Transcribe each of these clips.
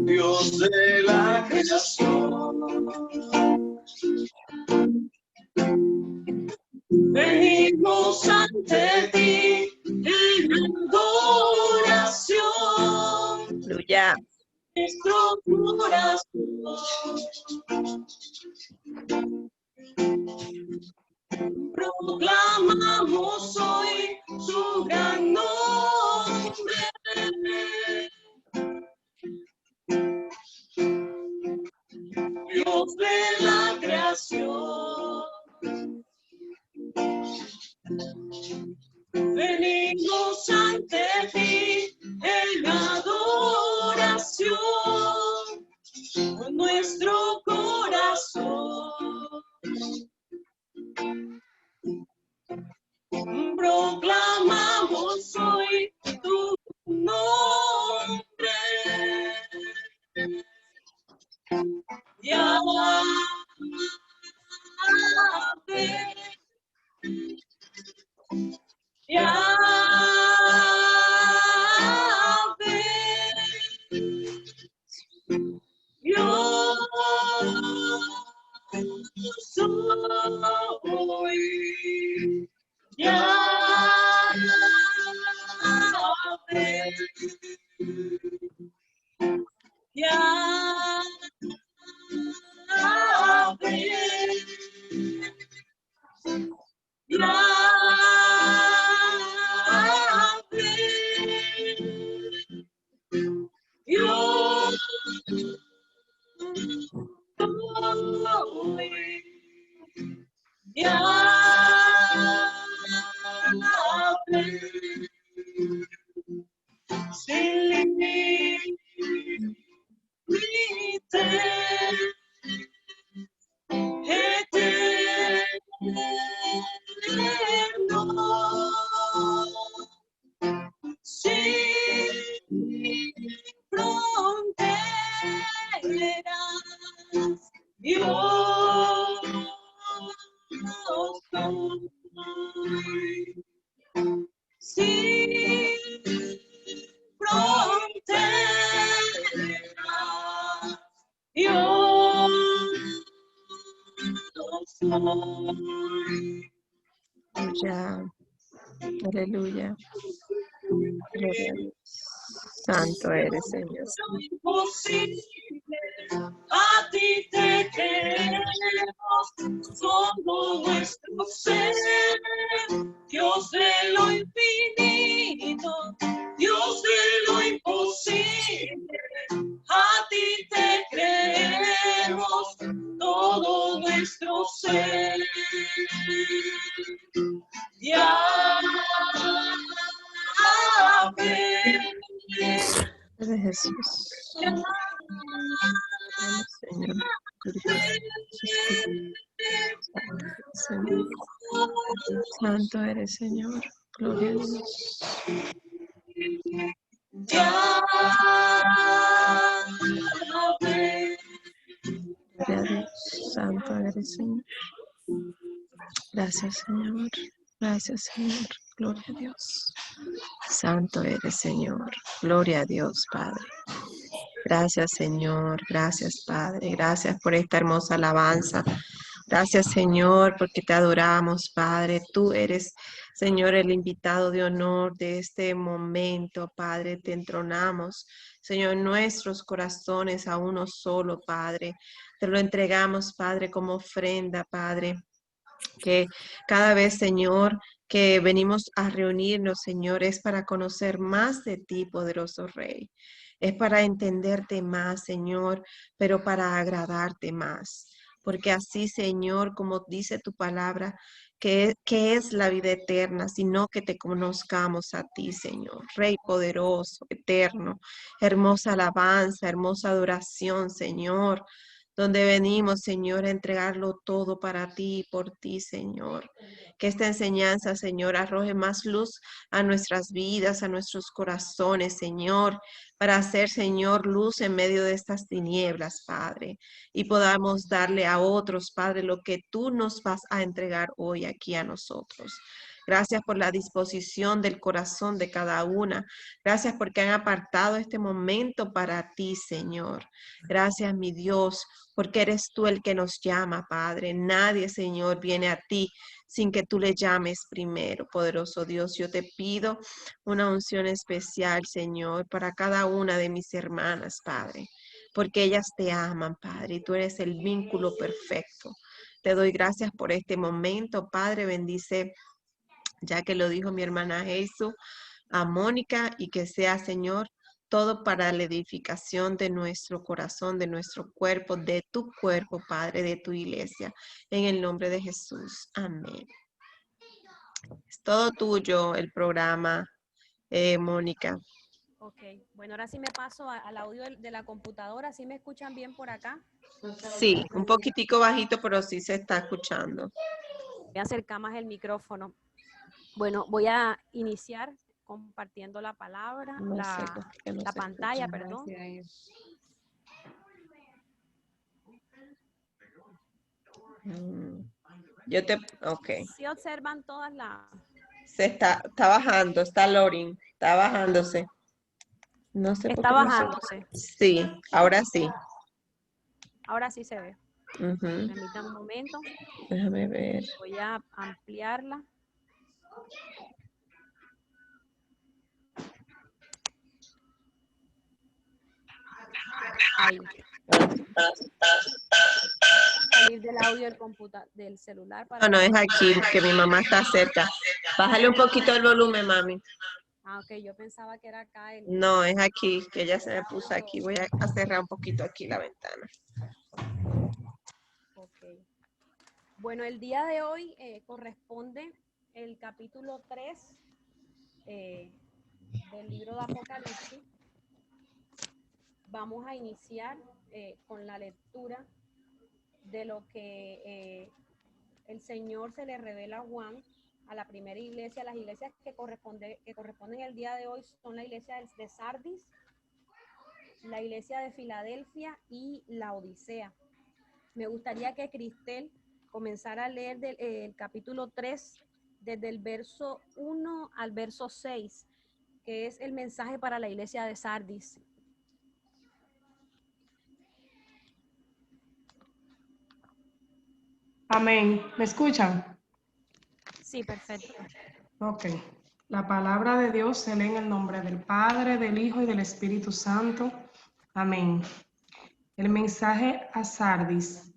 Dios de la creación, venimos ante ti en adoración. Aleluya. Nuestro corazón proclamamos hoy su gran nombre. Dios de la creación, venimos ante ti en adoración con nuestro corazón. Proclamamos hoy tu nombre. Yahweh, yo soy Yahweh, Aleluya. Aleluya. Gloria a Dios. Santo eres, Señor. A ti te queremos, todo nuestro ser, Dios de lo infinito, Dios de lo imposible. A ti te creemos, todo nuestro ser. De Jesús. Señor. Señor. Santo eres, Señor. Gloria a Dios. Gloria a Dios. Santo eres, Señor. Gracias, Señor. Gracias, Señor. Gloria a Dios. Santo eres, Señor. Gloria a Dios, Padre. Gracias, Señor. Gracias, Padre. Gracias por esta hermosa alabanza. Gracias, Señor, porque te adoramos, Padre. Tú eres, Señor, el invitado de honor de este momento, Padre. Te entronamos, Señor, nuestros corazones a uno solo, Padre. Te lo entregamos, Padre, como ofrenda, Padre. Que cada vez, Señor, que venimos a reunirnos, Señor, es para conocer más de ti, poderoso Rey. Es para entenderte más, Señor, pero para agradarte más. Porque así, Señor, como dice tu palabra, que es la vida eterna, sino que te conozcamos a ti, Señor. Rey poderoso, eterno, hermosa alabanza, hermosa adoración, Señor. Donde venimos, Señor, a entregarlo todo para ti y por ti, Señor. Que esta enseñanza, Señor, arroje más luz a nuestras vidas, a nuestros corazones, Señor, para hacer, Señor, luz en medio de estas tinieblas, Padre, y podamos darle a otros, Padre, lo que tú nos vas a entregar hoy aquí a nosotros. Gracias por la disposición del corazón de cada una. Gracias porque han apartado este momento para ti, Señor. Gracias, mi Dios, porque eres tú el que nos llama, Padre. Nadie, Señor, viene a ti sin que tú le llames primero. Poderoso Dios, yo te pido una unción especial, Señor, para cada una de mis hermanas, Padre, porque ellas te aman, Padre, y tú eres el vínculo perfecto. Te doy gracias por este momento, Padre. Bendice, ya que lo dijo mi hermana Jesús, a Mónica, y que sea, Señor, todo para la edificación de nuestro corazón, de nuestro cuerpo, de tu cuerpo, Padre, de tu iglesia. En el nombre de Jesús. Amén. Es todo tuyo el programa, Mónica. Ok, bueno, ahora sí me paso al audio de la computadora. ¿Sí me escuchan bien por acá? Sí, un poquitico bajito, pero sí se está escuchando. Voy a acercar más el micrófono. Bueno, voy a iniciar compartiendo la palabra, No sé por qué no la se pantalla, escucha. perdón. Ok. Sí observan todas las... Se está bajando, está loading, está bajándose. No sé por Está qué no se bajándose. Sí, ahora sí. Ahora sí se ve. Ujú. Permítanme un momento. Déjame ver. Voy a ampliarla. Ahí. Salir del audio del celular para... No, es aquí, que mi mamá está cerca. Bájale un poquito el volumen, mami. Ah, ok, yo pensaba que era acá el... No, es aquí, que ella se me puso aquí. Voy a cerrar un poquito aquí la ventana. Ok. Bueno, el día de hoy corresponde el capítulo 3 del libro de Apocalipsis. Vamos a iniciar con la lectura de lo que el Señor se le revela a Juan, a la primera iglesia. Las iglesias que corresponden el día de hoy son la iglesia de Sardis, la iglesia de Filadelfia y la Odisea. Me gustaría que Cristel comenzara a leer el capítulo 3, desde el verso 1 al verso 6, que es el mensaje para la iglesia de Sardis. Amén. ¿Me escuchan? Sí, perfecto. Ok. La palabra de Dios se lee en el nombre del Padre, del Hijo y del Espíritu Santo. Amén. El mensaje a Sardis.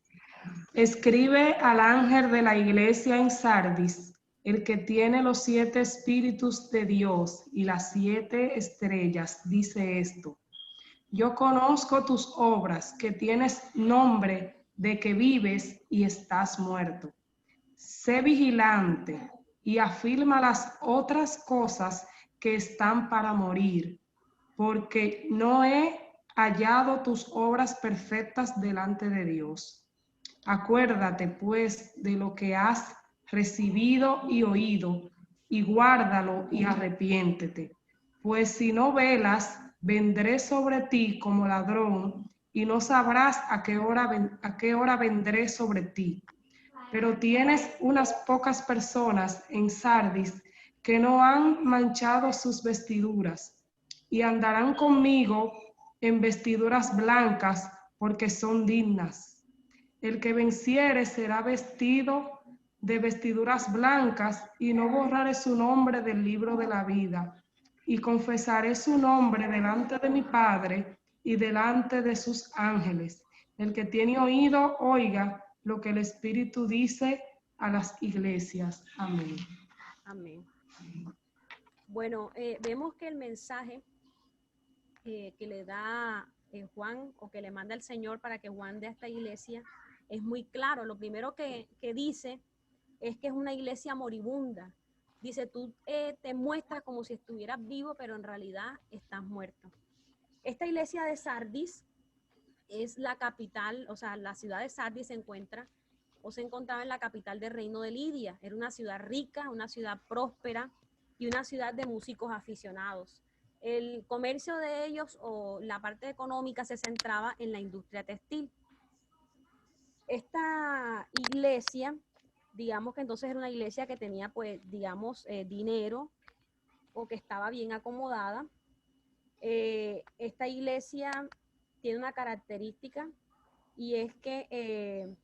Escribe al ángel de la iglesia en Sardis, el que tiene los 7 espíritus de Dios y las 7 estrellas, dice esto: yo conozco tus obras, que tienes nombre de que vives y estás muerto. Sé vigilante y afirma las otras cosas que están para morir, porque no he hallado tus obras perfectas delante de Dios. Acuérdate, pues, de lo que has recibido y oído, y guárdalo y arrepiéntete. Pues si no velas, vendré sobre ti como ladrón, y no sabrás a qué hora vendré sobre ti. Pero tienes unas pocas personas en Sardis que no han manchado sus vestiduras, y andarán conmigo en vestiduras blancas, porque son dignas. El que venciere será vestido de vestiduras blancas, y no borraré su nombre del libro de la vida, y confesaré su nombre delante de mi Padre y delante de sus ángeles. El que tiene oído, oiga lo que el Espíritu dice a las iglesias. Amén. Amén. Bueno, vemos que el mensaje que le da Juan, o que le manda el Señor para que Juan dé a esta iglesia, es muy claro. Lo primero que dice es que es una iglesia moribunda. Dice, tú te muestras como si estuvieras vivo, pero en realidad estás muerto. Esta iglesia de Sardis es la capital, o sea, la ciudad de Sardis se encontraba en la capital del reino de Lidia. Era una ciudad rica, una ciudad próspera y una ciudad de músicos aficionados. El comercio de ellos, o la parte económica, se centraba en la industria textil. Esta iglesia digamos que entonces era una iglesia que tenía, pues, digamos, dinero o que estaba bien acomodada. Esta iglesia tiene una característica y es que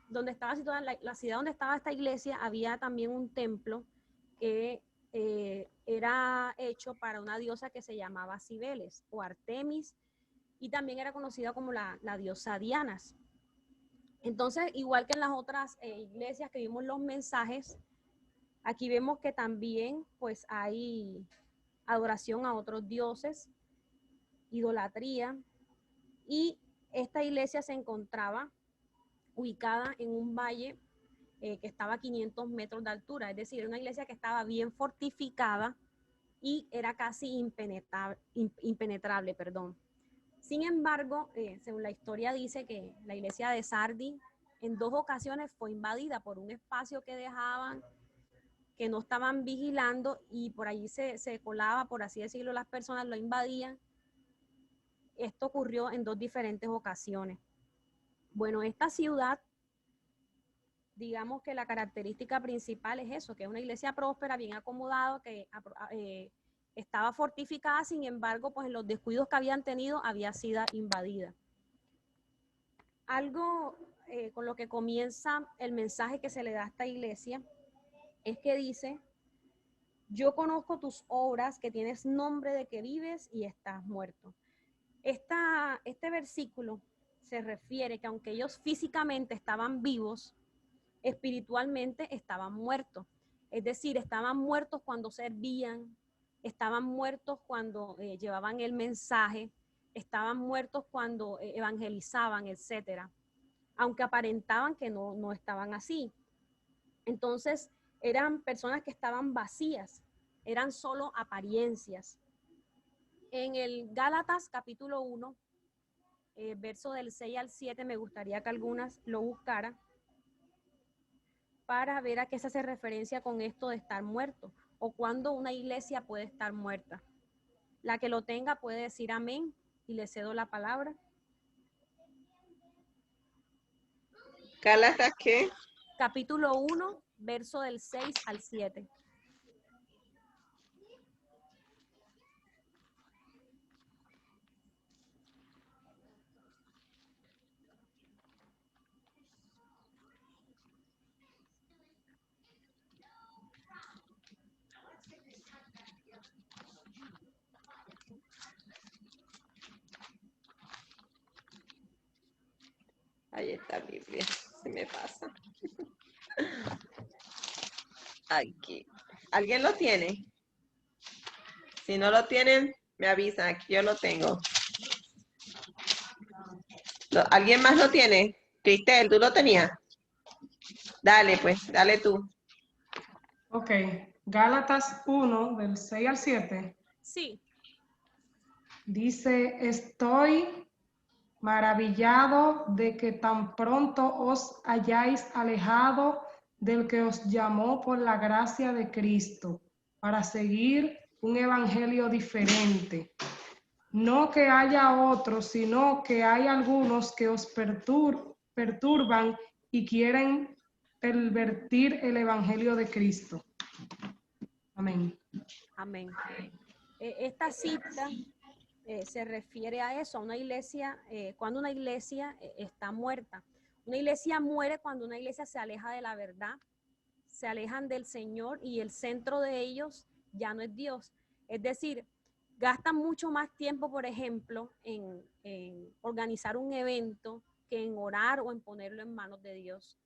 donde estaba situada, la ciudad donde estaba esta iglesia, había también un templo que era hecho para una diosa que se llamaba Cibeles o Artemis, y también era conocida como la diosa Dianas. Entonces, igual que en las otras iglesias que vimos los mensajes, aquí vemos que también pues hay adoración a otros dioses, idolatría, y esta iglesia se encontraba ubicada en un valle que estaba a 500 metros de altura, es decir, era una iglesia que estaba bien fortificada y era casi impenetrable, perdón. Sin embargo, según la historia dice que la iglesia de Sardis en 2 ocasiones fue invadida por un espacio que dejaban, que no estaban vigilando, y por allí se colaba, por así decirlo, las personas lo invadían. Esto ocurrió en 2 diferentes ocasiones. Bueno, esta ciudad, digamos que la característica principal es eso, que es una iglesia próspera, bien acomodada, que estaba fortificada, sin embargo, pues en los descuidos que habían tenido había sido invadida. Algo con lo que comienza el mensaje que se le da a esta iglesia es que dice: yo conozco tus obras, que tienes nombre de que vives y estás muerto. Este versículo se refiere que aunque ellos físicamente estaban vivos, espiritualmente estaban muertos. Es decir, estaban muertos cuando servían, estaban muertos cuando llevaban el mensaje, estaban muertos cuando evangelizaban, etcétera, aunque aparentaban que no estaban así. Entonces, eran personas que estaban vacías, eran solo apariencias. En el Gálatas capítulo 1, verso del 6 al 7, me gustaría que algunas lo buscaran para ver a qué se hace referencia con esto de estar muerto o cuándo una iglesia puede estar muerta. La que lo tenga puede decir amén y le cedo la palabra. ¿Gálatas qué? Capítulo 1, verso del 6 al 7. Ahí está Biblia, se me pasa. Aquí. ¿Alguien lo tiene? Si no lo tienen, me avisan, aquí yo lo tengo. ¿Alguien más lo tiene? Cristel, ¿tú lo tenías? Dale, pues, dale tú. Ok, Gálatas 1, del 6 al 7. Sí. Dice: estoy maravillado de que tan pronto os hayáis alejado del que os llamó por la gracia de Cristo, para seguir un evangelio diferente. No que haya otros, sino que hay algunos que os perturban y quieren pervertir el evangelio de Cristo. Amén. Amén. Esta cita se refiere a eso, a una iglesia, cuando una iglesia está muerta. Una iglesia muere cuando una iglesia se aleja de la verdad, se alejan del Señor y el centro de ellos ya no es Dios. Es decir, gastan mucho más tiempo, por ejemplo, en organizar un evento que en orar o en ponerlo en manos de Dios.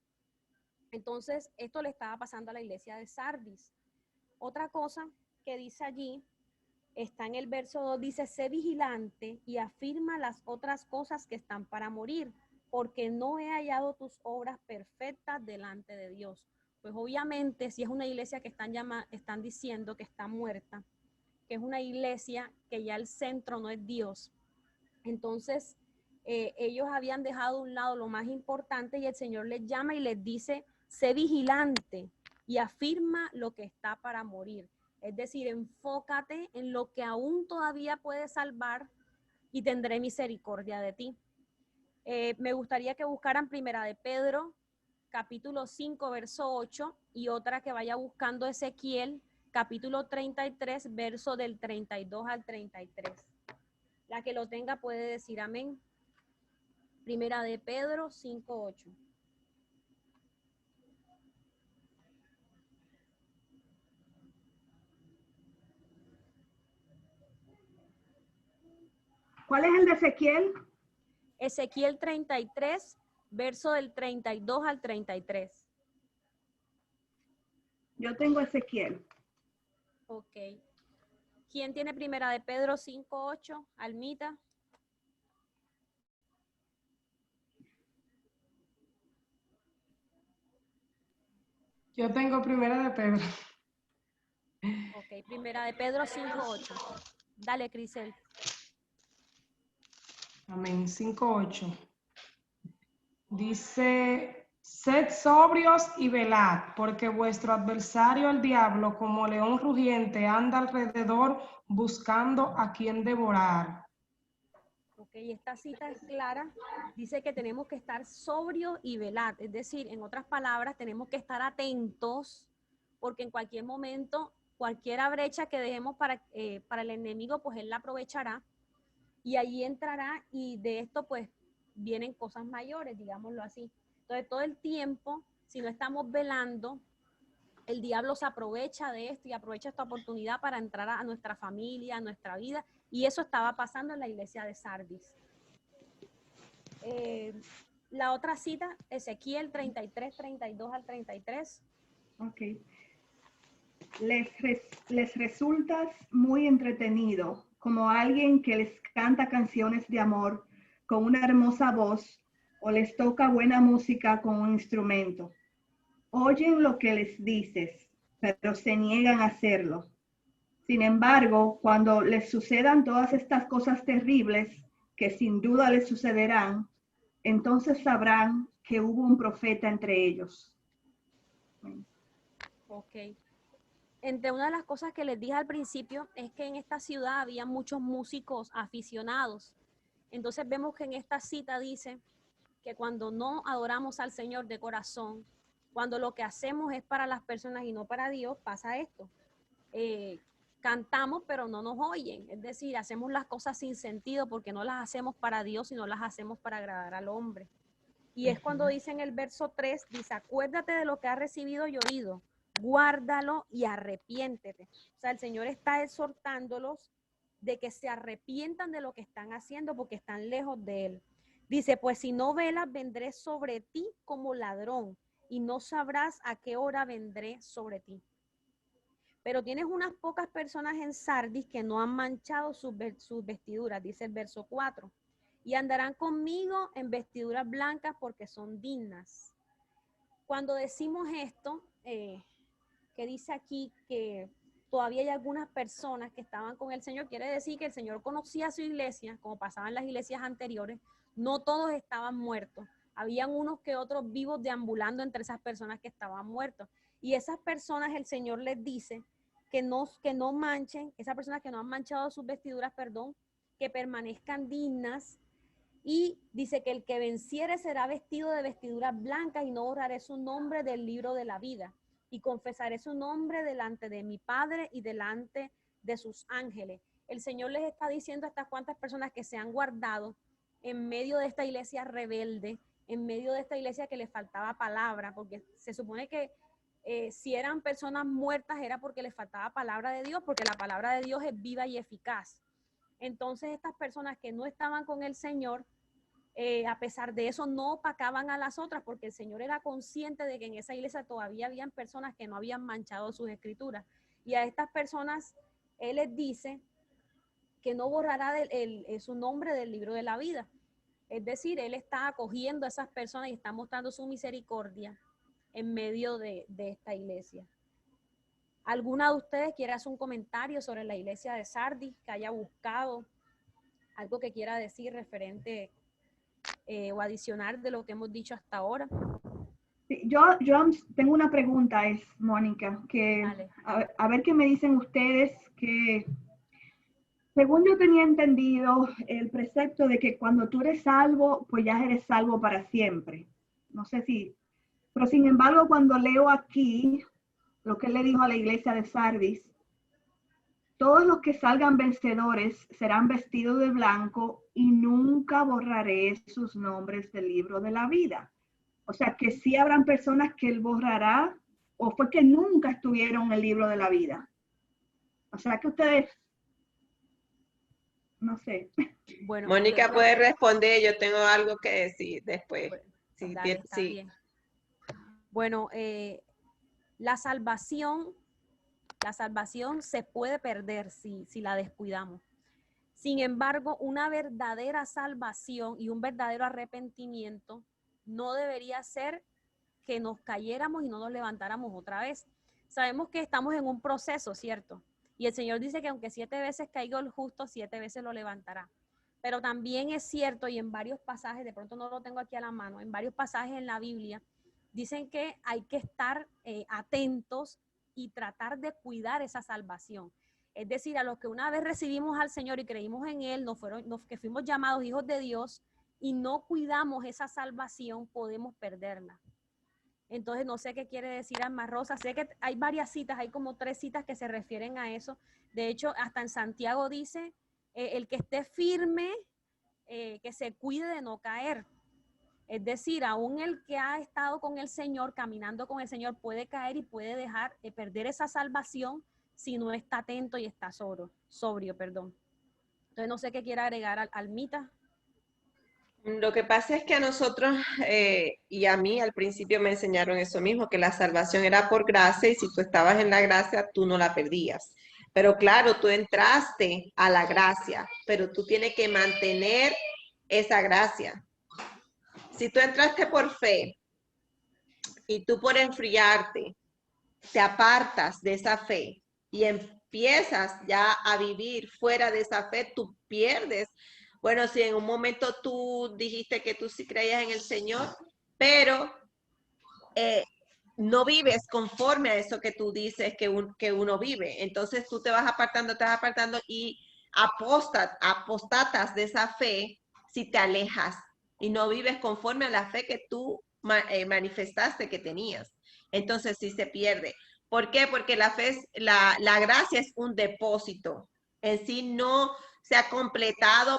Entonces, esto le estaba pasando a la iglesia de Sardis. Otra cosa que dice allí, está en el verso 2, dice: sé vigilante y afirma las otras cosas que están para morir, porque no he hallado tus obras perfectas delante de Dios. Pues obviamente, si es una iglesia que están diciendo que está muerta, que es una iglesia que ya el centro no es Dios, entonces ellos habían dejado a un lado lo más importante, y el Señor les llama y les dice: sé vigilante y afirma lo que está para morir. Es decir, enfócate en lo que aún todavía puede salvar y tendré misericordia de ti. Me gustaría que buscaran Primera de Pedro, capítulo 5, verso 8, y otra que vaya buscando Ezequiel, capítulo 33, verso del 32 al 33. La que lo tenga puede decir amén. Primera de Pedro 5, 8. ¿Cuál es el de Ezequiel? Ezequiel 33, verso del 32 al 33. Yo tengo Ezequiel. Ok. ¿Quién tiene Primera de Pedro 5, 8? Almita. Yo tengo Primera de Pedro. Ok, Primera de Pedro 5, 8. Dale, Crisel. Amén. 5:8. Dice, sed sobrios y velad, porque vuestro adversario el diablo, como león rugiente, anda alrededor buscando a quien devorar. Ok, esta cita es clara. Dice que tenemos que estar sobrio y velar. Es decir, en otras palabras, tenemos que estar atentos, porque en cualquier momento, cualquier brecha que dejemos para el enemigo, pues él la aprovechará y allí entrará, y de esto pues vienen cosas mayores, digámoslo así. Entonces todo el tiempo, si no estamos velando, el diablo se aprovecha de esto y aprovecha esta oportunidad para entrar a nuestra familia, a nuestra vida, y eso estaba pasando en la iglesia de Sardis. La otra cita, Ezequiel 33, 32 al 33. Ok. Les resultas muy entretenido, como alguien que les canta canciones de amor con una hermosa voz o les toca buena música con un instrumento. Oyen lo que les dices, pero se niegan a hacerlo. Sin embargo, cuando les sucedan todas estas cosas terribles, que sin duda les sucederán, entonces sabrán que hubo un profeta entre ellos. Ok. Entre una de las cosas que les dije al principio es que en esta ciudad había muchos músicos aficionados. Entonces vemos que en esta cita dice que cuando no adoramos al Señor de corazón, cuando lo que hacemos es para las personas y no para Dios, pasa esto. Cantamos pero no nos oyen, es decir, hacemos las cosas sin sentido porque no las hacemos para Dios, sino las hacemos para agradar al hombre. Y es cuando dice en el verso 3, dice, acuérdate de lo que has recibido y oído, guárdalo y arrepiéntete. O sea, el Señor está exhortándolos de que se arrepientan de lo que están haciendo porque están lejos de Él. Dice, pues si no velas, vendré sobre ti como ladrón y no sabrás a qué hora vendré sobre ti. Pero tienes unas pocas personas en Sardis que no han manchado sus vestiduras, dice el verso 4. Y andarán conmigo en vestiduras blancas porque son dignas. Cuando decimos esto, que dice aquí que todavía hay algunas personas que estaban con el Señor, quiere decir que el Señor conocía a su iglesia, como pasaba en las iglesias anteriores, no todos estaban muertos. Habían unos que otros vivos deambulando entre esas personas que estaban muertos. Y esas personas el Señor les dice que no manchen, esas personas que no han manchado sus vestiduras, que permanezcan dignas. Y dice que el que venciere será vestido de vestiduras blancas y no borraré su nombre del libro de la vida. Y confesaré su nombre delante de mi Padre y delante de sus ángeles. El Señor les está diciendo a estas cuantas personas que se han guardado en medio de esta iglesia rebelde, en medio de esta iglesia que les faltaba palabra, porque se supone que si eran personas muertas era porque les faltaba palabra de Dios, porque la palabra de Dios es viva y eficaz. Entonces estas personas que no estaban con el Señor, a pesar de eso no opacaban a las otras, porque el Señor era consciente de que en esa iglesia todavía habían personas que no habían manchado sus escrituras. Y a estas personas Él les dice que no borrará su nombre del libro de la vida. Es decir, Él está acogiendo a esas personas y está mostrando su misericordia en medio de esta iglesia. ¿Alguna de ustedes quiere hacer un comentario sobre la iglesia de Sardis, que haya buscado algo que quiera decir referente o adicionar de lo que hemos dicho hasta ahora? Yo tengo una pregunta, Mónica, que a ver qué me dicen ustedes, que según yo tenía entendido el precepto de que cuando tú eres salvo, pues ya eres salvo para siempre. No sé si Pero sin embargo, cuando leo aquí lo que él le dijo a la iglesia de Sardis, todos los que salgan vencedores serán vestidos de blanco y nunca borraré sus nombres del libro de la vida. O sea que sí habrán personas que él borrará, o fue que nunca estuvieron en el libro de la vida. O sea que ustedes, no sé. Bueno, Mónica puede responder, yo tengo algo que decir después. Sí, dale, está sí. bien. Bueno, la salvación se puede perder si la descuidamos. Sin embargo, una verdadera salvación y un verdadero arrepentimiento no debería ser que nos cayéramos y no nos levantáramos otra vez. Sabemos que estamos en un proceso, ¿cierto? Y el Señor dice que aunque 7 veces caiga el justo, 7 veces lo levantará. Pero también es cierto, y en varios pasajes, de pronto no lo tengo aquí a la mano, en varios pasajes en la Biblia, dicen que hay que estar atentos y tratar de cuidar esa salvación. Es decir, a los que una vez recibimos al Señor y creímos en Él, que fuimos llamados hijos de Dios y no cuidamos esa salvación, podemos perderla. Entonces, no sé qué quiere decir Alma Rosa. Sé que hay varias citas, hay como 3 citas que se refieren a eso. De hecho, hasta en Santiago dice, el que esté firme, que se cuide de no caer. Es decir, aún el que ha estado con el Señor, caminando con el Señor, puede caer y puede dejar de perder esa salvación si no está atento y está sobrio. Entonces, no sé qué quiere agregar Almita. Lo que pasa es que a nosotros y a mí al principio me enseñaron eso mismo, que la salvación era por gracia y si tú estabas en la gracia, tú no la perdías. Pero claro, tú entraste a la gracia, pero tú tienes que mantener esa gracia. Si tú entraste por fe y tú por enfriarte te apartas de esa fe y empiezas ya a vivir fuera de esa fe, tú pierdes. Bueno, si en un momento tú dijiste que tú sí creías en el Señor, pero no vives conforme a eso que tú dices que uno vive. Entonces tú te vas apartando y apostatas de esa fe si te alejas y no vives conforme a la fe que tú manifestaste que tenías. Entonces sí se pierde. ¿Por qué? Porque la gracia es un depósito. En sí no se ha completado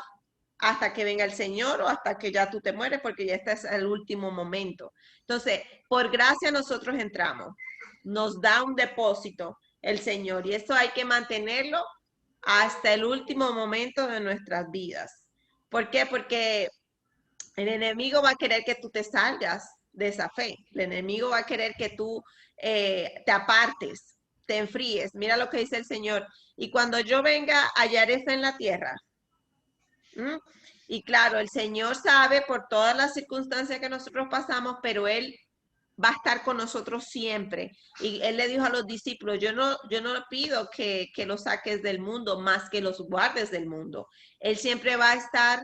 hasta que venga el Señor o hasta que ya tú te mueres, porque ya este es el último momento. Entonces, por gracia nosotros entramos. Nos da un depósito el Señor y eso hay que mantenerlo hasta el último momento de nuestras vidas. ¿Por qué? Porque el enemigo va a querer que tú te salgas de esa fe. El enemigo va a querer que tú te apartes, te enfríes. Mira lo que dice el Señor. Y cuando yo venga, hallaré fe en la tierra. Y claro, el Señor sabe por todas las circunstancias que nosotros pasamos, pero Él va a estar con nosotros siempre. Y Él le dijo a los discípulos, yo no pido que los saques del mundo, más que los guardes del mundo. Él siempre va a estar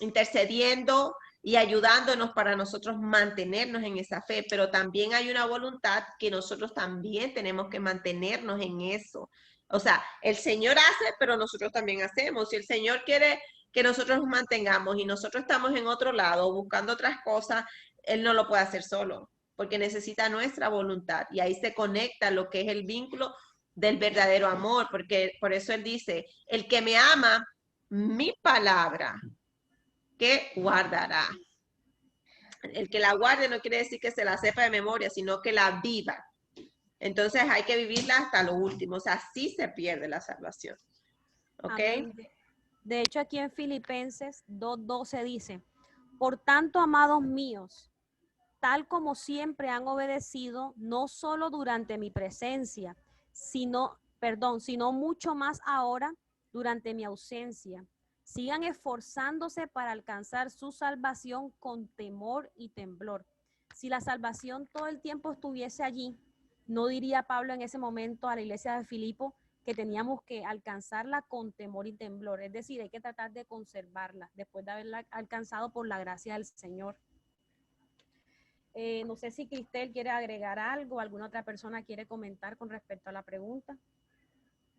intercediendo y ayudándonos para nosotros mantenernos en esa fe, pero también hay una voluntad que nosotros también tenemos que mantenernos en eso. O sea, el Señor hace, pero nosotros también hacemos. Si el Señor quiere que nosotros nos mantengamos y nosotros estamos en otro lado buscando otras cosas, Él no lo puede hacer solo, porque necesita nuestra voluntad. Y ahí se conecta lo que es el vínculo del verdadero amor, porque por eso Él dice, el que me ama, mi palabra, que guardará. El que la guarde no quiere decir que se la sepa de memoria, sino que la viva. Entonces hay que vivirla hasta lo último, o sea, así se pierde la salvación. ¿Ok? Amén. De hecho, aquí en Filipenses 2:12 dice, por tanto, amados míos, tal como siempre han obedecido, no solo durante mi presencia, sino mucho más ahora durante mi ausencia. Sigan esforzándose para alcanzar su salvación con temor y temblor. Si la salvación todo el tiempo estuviese allí, no diría Pablo en ese momento a la iglesia de Filipo que teníamos que alcanzarla con temor y temblor. Es decir, hay que tratar de conservarla después de haberla alcanzado por la gracia del Señor. No sé si Cristel quiere agregar algo, alguna otra persona quiere comentar con respecto a la pregunta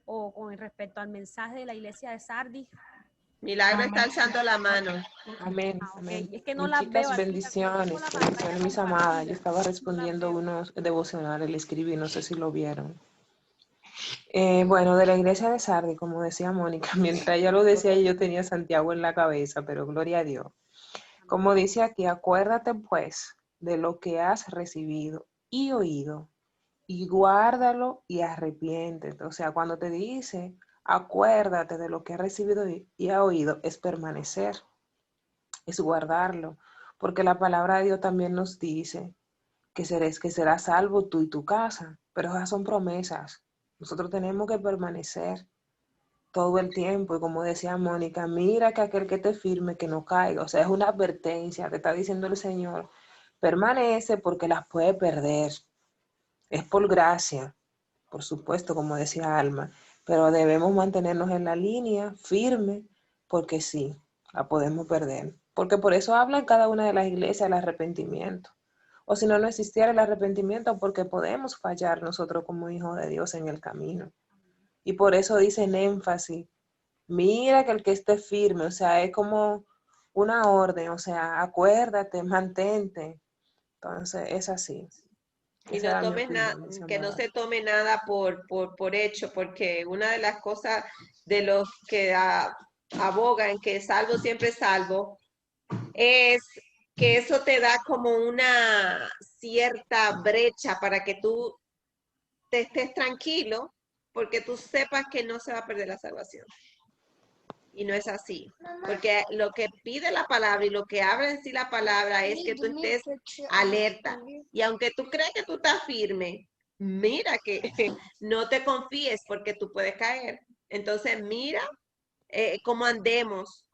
o con respecto al mensaje de la iglesia de Sardis. Milagro está Amén. alzando la mano. Amén, Ah, ok. amén. Es que no Mis las veo chicas, aquí. Tengo bendiciones, la pantalla bendiciones, mis amadas. Yo compartida. estaba No las respondiendo veo. unos devocionales, le escribí, no sé si lo vieron. Bueno, de la iglesia de Sardi, como decía Mónica, mientras ella lo decía, yo tenía Santiago en la cabeza, pero gloria a Dios. Como dice aquí, acuérdate pues de lo que has recibido y oído, y guárdalo y arrepiéntete. O sea, cuando te dice, acuérdate de lo que has recibido y has oído, es permanecer, es guardarlo, porque la palabra de Dios también nos dice que serás salvo tú y tu casa, pero esas son promesas. Nosotros tenemos que permanecer todo el tiempo, y como decía Mónica, mira que aquel que te firme, que no caiga. O sea, es una advertencia, te está diciendo el Señor, permanece porque las puede perder. Es por gracia, por supuesto, como decía Alma, pero debemos mantenernos en la línea firme, porque sí, la podemos perder. Porque por eso habla en cada una de las iglesias el arrepentimiento. O si no, no existiera el arrepentimiento, porque podemos fallar nosotros como hijos de Dios en el camino. Y por eso dicen énfasis, mira que el que esté firme, o sea, es como una orden, o sea, acuérdate, mantente. Entonces, es así. Y Esa no era mi tomes nada, opinión, mis que no amadas. se tome nada por hecho, porque una de las cosas de los que abogan que salvo siempre es salvo, es que eso te da como una cierta brecha para que tú te estés tranquilo, porque tú sepas que no se va a perder la salvación. Y no es así, porque lo que pide la palabra y lo que abre en sí la palabra es que tú estés alerta. Y aunque tú crees que tú estás firme, mira que no te confíes porque tú puedes caer. Entonces mira cómo andemos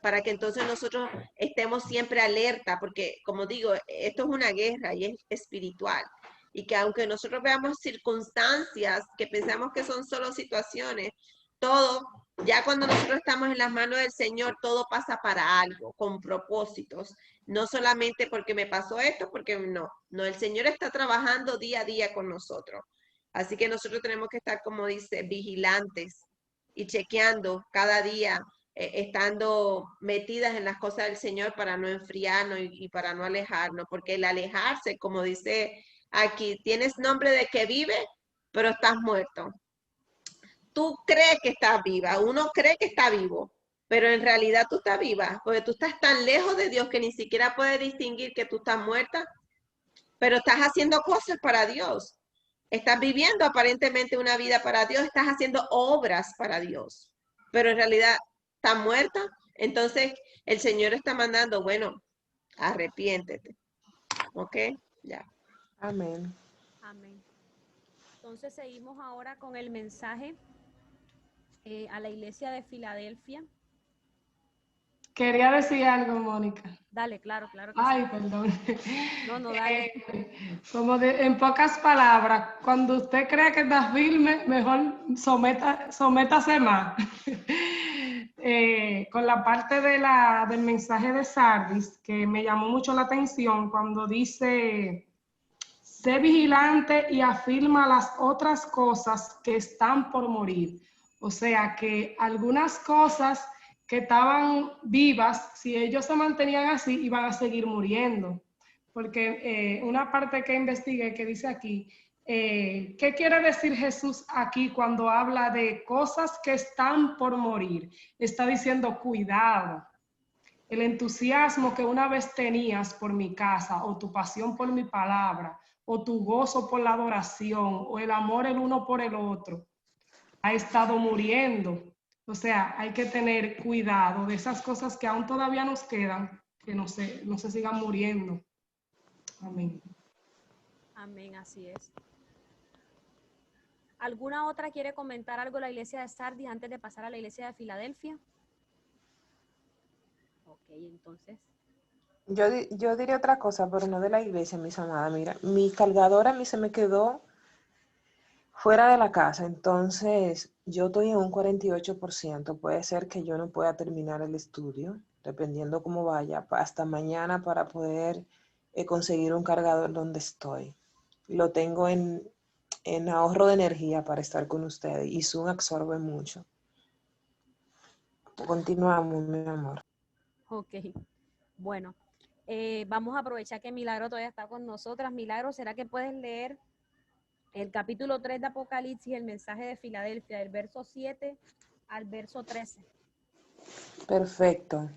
para que entonces nosotros estemos siempre alerta, porque como digo, esto es una guerra y es espiritual. Y que aunque nosotros veamos circunstancias que pensamos que son solo situaciones, todo, ya cuando nosotros estamos en las manos del Señor, todo pasa para algo, con propósitos. No solamente porque me pasó esto, porque no, el Señor está trabajando día a día con nosotros. Así que nosotros tenemos que estar, como dice, vigilantes y chequeando cada día, estando metidas en las cosas del Señor para no enfriarnos y para no alejarnos, porque el alejarse, como dice aquí, tienes nombre de que vive, pero estás muerto. Tú crees que estás viva, uno cree que está vivo, pero en realidad tú estás viva, porque tú estás tan lejos de Dios que ni siquiera puedes distinguir que tú estás muerta, pero estás haciendo cosas para Dios. Estás viviendo aparentemente una vida para Dios, estás haciendo obras para Dios, pero en realidad estás muerta. Entonces el Señor está mandando, bueno, arrepiéntete. ¿Ok? Ya. Amén. Amén. Entonces seguimos ahora con el mensaje a la iglesia de Filadelfia. Quería decir algo, Mónica. Dale, claro que Ay, sí. perdón. No, dale. En pocas palabras, cuando usted cree que está firme, mejor sométase más. Con la parte del mensaje de Sardis, que me llamó mucho la atención cuando dice, sé vigilante y afirma las otras cosas que están por morir. O sea que algunas cosas que estaban vivas, si ellos se mantenían así, iban a seguir muriendo. Porque una parte que investigué que dice aquí, ¿qué quiere decir Jesús aquí cuando habla de cosas que están por morir? Está diciendo cuidado. El entusiasmo que una vez tenías por mi casa, o tu pasión por mi palabra, o tu gozo por la adoración, o el amor el uno por el otro, ha estado muriendo. O sea, hay que tener cuidado de esas cosas que aún todavía nos quedan, que no se sigan muriendo. Amén. Amén, así es. ¿Alguna otra quiere comentar algo la iglesia de Sardis antes de pasar a la iglesia de Filadelfia? Ok, entonces. Yo diría otra cosa, pero no de la iglesia, mis amadas. Mira, mi cargador a mí se me quedó fuera de la casa, entonces yo estoy en un 48%. Puede ser que yo no pueda terminar el estudio, dependiendo cómo vaya, hasta mañana para poder conseguir un cargador donde estoy. Lo tengo en ahorro de energía para estar con ustedes y Zoom absorbe mucho. Continuamos, mi amor. Ok, bueno, vamos a aprovechar que Milagro todavía está con nosotras. Milagro, ¿será que puedes leer el capítulo 3 de Apocalipsis, el mensaje de Filadelfia, del verso 7 al verso 13? Perfecto.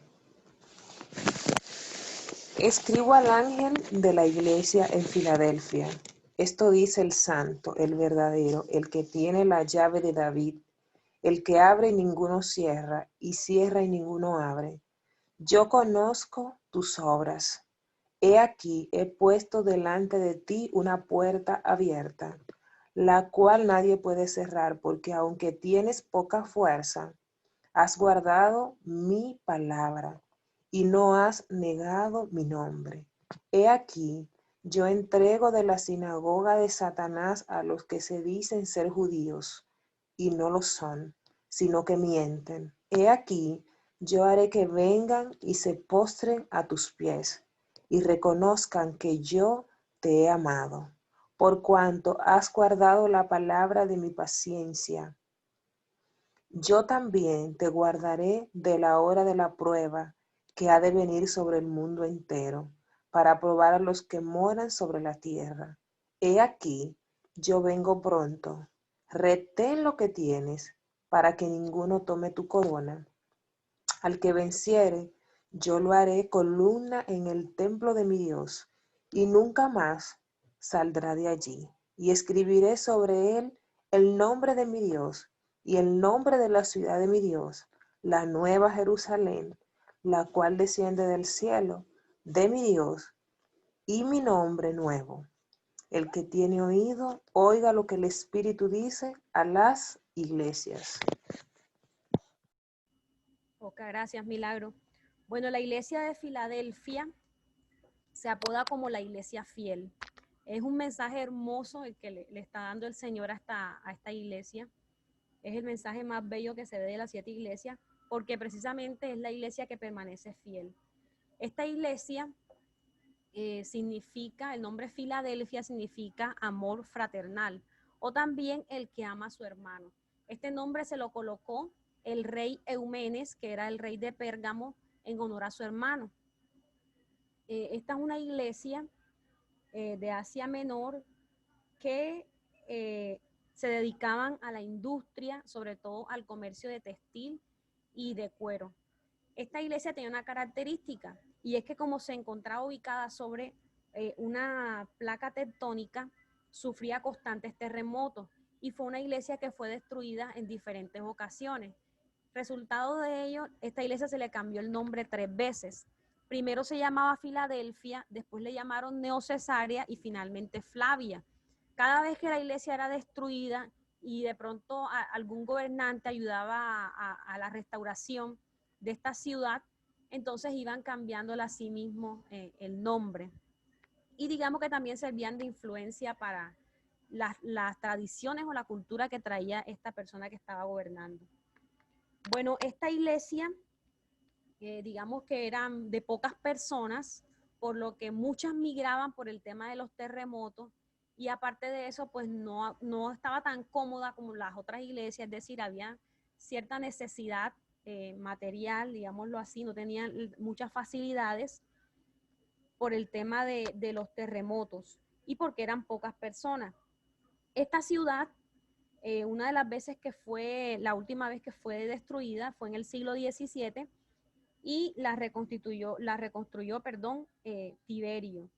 Escribo al ángel de la iglesia en Filadelfia. Esto dice el santo, el verdadero, el que tiene la llave de David, el que abre y ninguno cierra, y cierra y ninguno abre. Yo conozco tus obras. He aquí, he puesto delante de ti una puerta abierta, la cual nadie puede cerrar, porque aunque tienes poca fuerza, has guardado mi palabra y no has negado mi nombre. He aquí, yo entrego de la sinagoga de Satanás a los que se dicen ser judíos y no lo son, sino que mienten. He aquí, yo haré que vengan y se postren a tus pies y reconozcan que yo te he amado, por cuanto has guardado la palabra de mi paciencia. Yo también te guardaré de la hora de la prueba que ha de venir sobre el mundo entero, para probar a los que moran sobre la tierra. He aquí, yo vengo pronto. Retén lo que tienes, para que ninguno tome tu corona. Al que venciere, yo lo haré columna en el templo de mi Dios, y nunca más saldrá de allí. Y escribiré sobre él el nombre de mi Dios y el nombre de la ciudad de mi Dios, la nueva Jerusalén, la cual desciende del cielo de mi Dios, y mi nombre nuevo. El que tiene oído, oiga lo que el Espíritu dice a las iglesias. Ok, gracias, Milagro. Bueno, la iglesia de Filadelfia se apoda como la iglesia fiel. Es un mensaje hermoso el que le está dando el Señor a esta iglesia. Es el mensaje más bello que se ve de las 7 iglesias, porque precisamente es la iglesia que permanece fiel. Esta iglesia significa, el nombre Filadelfia significa amor fraternal, o también el que ama a su hermano. Este nombre se lo colocó el rey Eumenes, que era el rey de Pérgamo, en honor a su hermano. Esta es una iglesia de Asia Menor que se dedicaban a la industria, sobre todo al comercio de textil y de cuero. Esta iglesia tenía una característica, y es que como se encontraba ubicada sobre una placa tectónica, sufría constantes terremotos, y fue una iglesia que fue destruida en diferentes ocasiones. Resultado de ello, esta iglesia se le cambió el nombre 3 veces. Primero se llamaba Filadelfia, después le llamaron Neocesarea y finalmente Flavia. Cada vez que la iglesia era destruida y de pronto algún gobernante ayudaba a la restauración de esta ciudad, entonces iban cambiándole a sí mismo el nombre. Y digamos que también servían de influencia para las tradiciones o la cultura que traía esta persona que estaba gobernando. Bueno, esta iglesia, digamos que eran de pocas personas, por lo que muchas migraban por el tema de los terremotos, y aparte de eso, pues no estaba tan cómoda como las otras iglesias, es decir, había cierta necesidad material, digámoslo así, no tenían muchas facilidades por el tema de los terremotos y porque eran pocas personas. Esta ciudad, una de las veces que fue, la última vez que fue destruida fue en el siglo XVII, y la reconstruyó, Tiberio.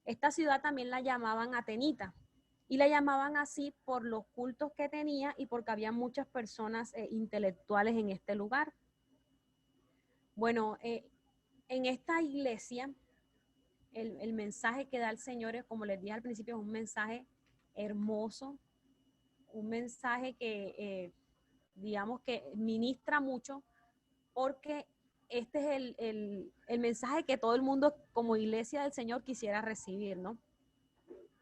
Esta ciudad también la llamaban Atenita, y la llamaban así por los cultos que tenía y porque había muchas personas intelectuales en este lugar. Bueno, en esta iglesia, el mensaje que da el Señor, es, como les dije al principio, es un mensaje hermoso, un mensaje que, digamos que ministra mucho, porque este es el mensaje que todo el mundo como iglesia del Señor quisiera recibir, ¿no?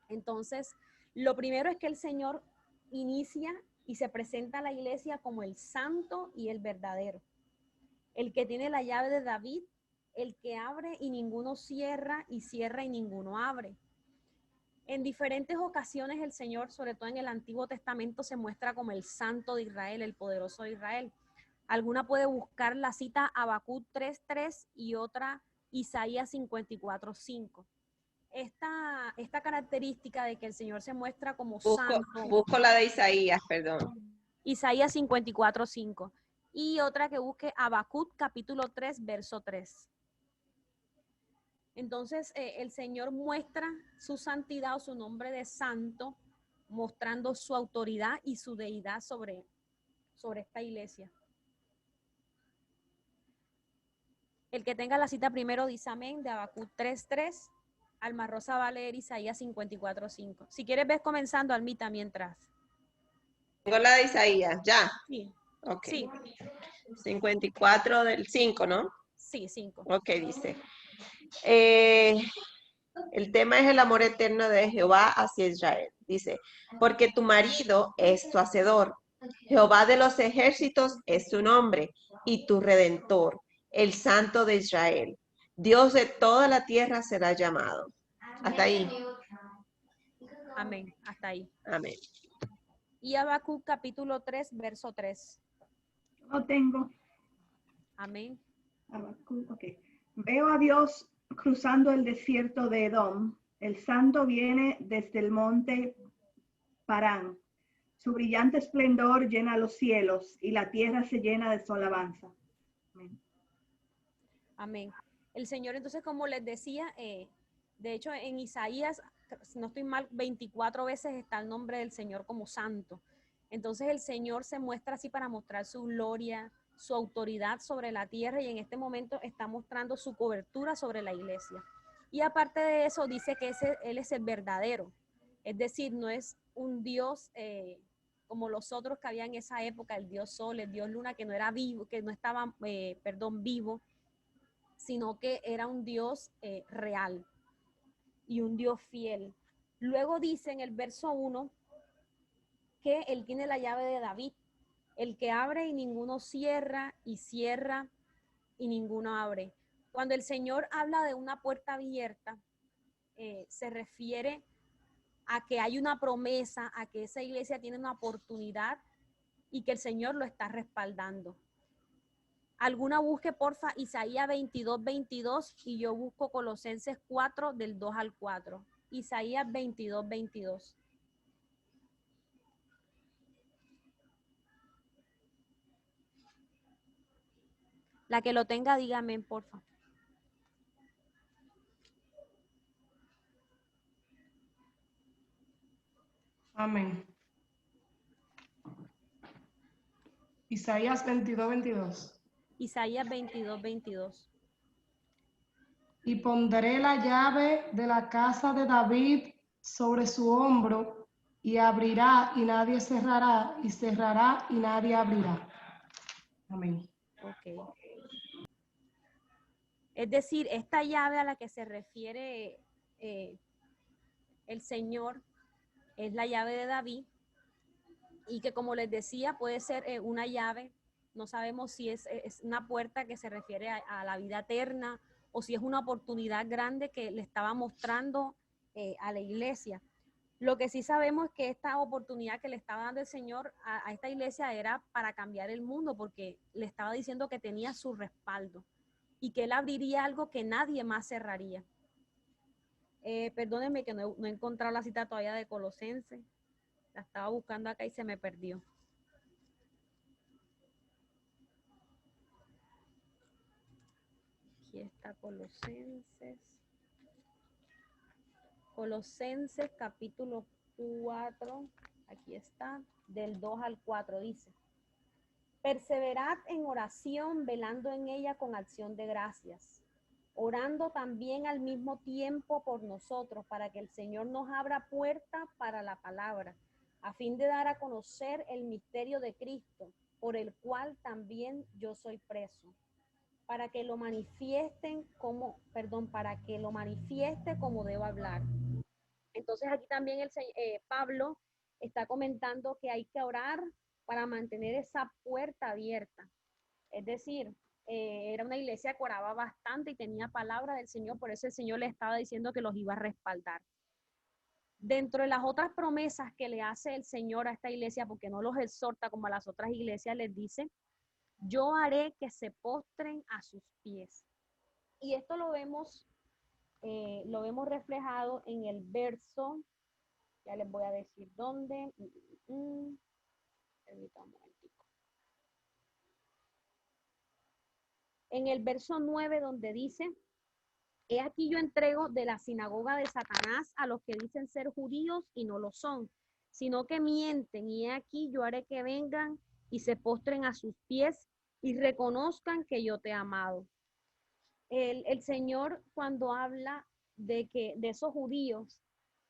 Entonces, lo primero es que el Señor inicia y se presenta a la iglesia como el santo y el verdadero, el que tiene la llave de David, el que abre y ninguno cierra, y cierra y ninguno abre. En diferentes ocasiones el Señor, sobre todo en el Antiguo Testamento, se muestra como el santo de Israel, el poderoso de Israel. Alguna puede buscar la cita Habacuc 3:3 y otra Isaías 54:5. Esta característica de que el Señor se muestra como santo, Busco la de Isaías, perdón. Isaías 54:5, y otra que busque Habacuc capítulo 3, verso 3. Entonces, el Señor muestra su santidad o su nombre de santo, mostrando su autoridad y su deidad sobre esta iglesia. El que tenga la cita primero dice amén, de Habacuc 3:3. Alma Rosa va a leer Isaías 54:5. Si quieres, ves comenzando, Almita, mientras. Tengo la de Isaías, ¿ya? Sí. Ok. Sí. 54 del 5, ¿no? Sí, 5. Ok, dice. El tema es el amor eterno de Jehová hacia Israel. Dice, porque tu marido es tu hacedor. Jehová de los ejércitos es tu nombre y tu redentor, el Santo de Israel. Dios de toda la tierra será llamado. Hasta ahí. Amén. Hasta ahí. Amén. Y Habacuc capítulo 3, verso 3. No tengo. Amén. Habacuc, ok. Veo a Dios cruzando el desierto de Edom. El santo viene desde el monte Parán. Su brillante esplendor llena los cielos y la tierra se llena de su alabanza. Amén. Amén. El Señor, entonces, como les decía, de hecho, en Isaías, si no estoy mal, 24 veces está el nombre del Señor como santo. Entonces, el Señor se muestra así para mostrar su gloria, su autoridad sobre la tierra, y en este momento está mostrando su cobertura sobre la iglesia. Y aparte de eso, dice que Él es el verdadero. Es decir, no es un Dios como los otros que había en esa época, el Dios Sol, el Dios Luna, que no era vivo, que no estaba, vivo, sino que era un Dios real y un Dios fiel. Luego dice en el verso 1 que Él tiene la llave de David, el que abre y ninguno cierra, y cierra y ninguno abre. Cuando el Señor habla de una puerta abierta, se refiere a que hay una promesa, a que esa iglesia tiene una oportunidad y que el Señor lo está respaldando. Alguna busque, porfa, Isaías 22:22, y yo busco Colosenses 4, del 2 al 4. Isaías 22:22. La que lo tenga, dígame, porfa. Amén. Isaías 22:22. Isaías 22:22. Y pondré la llave de la casa de David sobre su hombro, y abrirá y nadie cerrará, y cerrará y nadie abrirá. Amén. Ok. Es decir, esta llave a la que se refiere el Señor es la llave de David, y que, como les decía, puede ser una llave, no sabemos si es una puerta que se refiere a la vida eterna, o si es una oportunidad grande que le estaba mostrando a la iglesia. Lo que sí sabemos es que esta oportunidad que le estaba dando el Señor a esta iglesia era para cambiar el mundo, porque le estaba diciendo que tenía su respaldo y que Él abriría algo que nadie más cerraría. Perdónenme que no he encontrado la cita todavía de Colosenses. La estaba buscando acá y se me perdió. Aquí está Colosenses. Colosenses capítulo 4. Aquí está, del 2 al 4 dice: perseverad en oración, velando en ella con acción de gracias, orando también al mismo tiempo por nosotros, para que el Señor nos abra puerta para la palabra, a fin de dar a conocer el misterio de Cristo, por el cual también yo soy preso, para que lo manifieste como debo hablar. Entonces aquí también Pablo está comentando que hay que orar para mantener esa puerta abierta. Es decir, era una iglesia que oraba bastante y tenía palabra del Señor, por eso el Señor le estaba diciendo que los iba a respaldar. Dentro de las otras promesas que le hace el Señor a esta iglesia, porque no los exhorta como a las otras iglesias, les dice yo haré que se postren a sus pies. Y esto lo vemos reflejado en el verso, ya les voy a decir dónde. Permítanme un momentico. En el verso 9, donde dice: he aquí yo entrego de la sinagoga de Satanás a los que dicen ser judíos y no lo son, sino que mienten, y he aquí yo haré que vengan y se postren a sus pies y reconozcan que yo te he amado. El Señor, cuando habla de esos judíos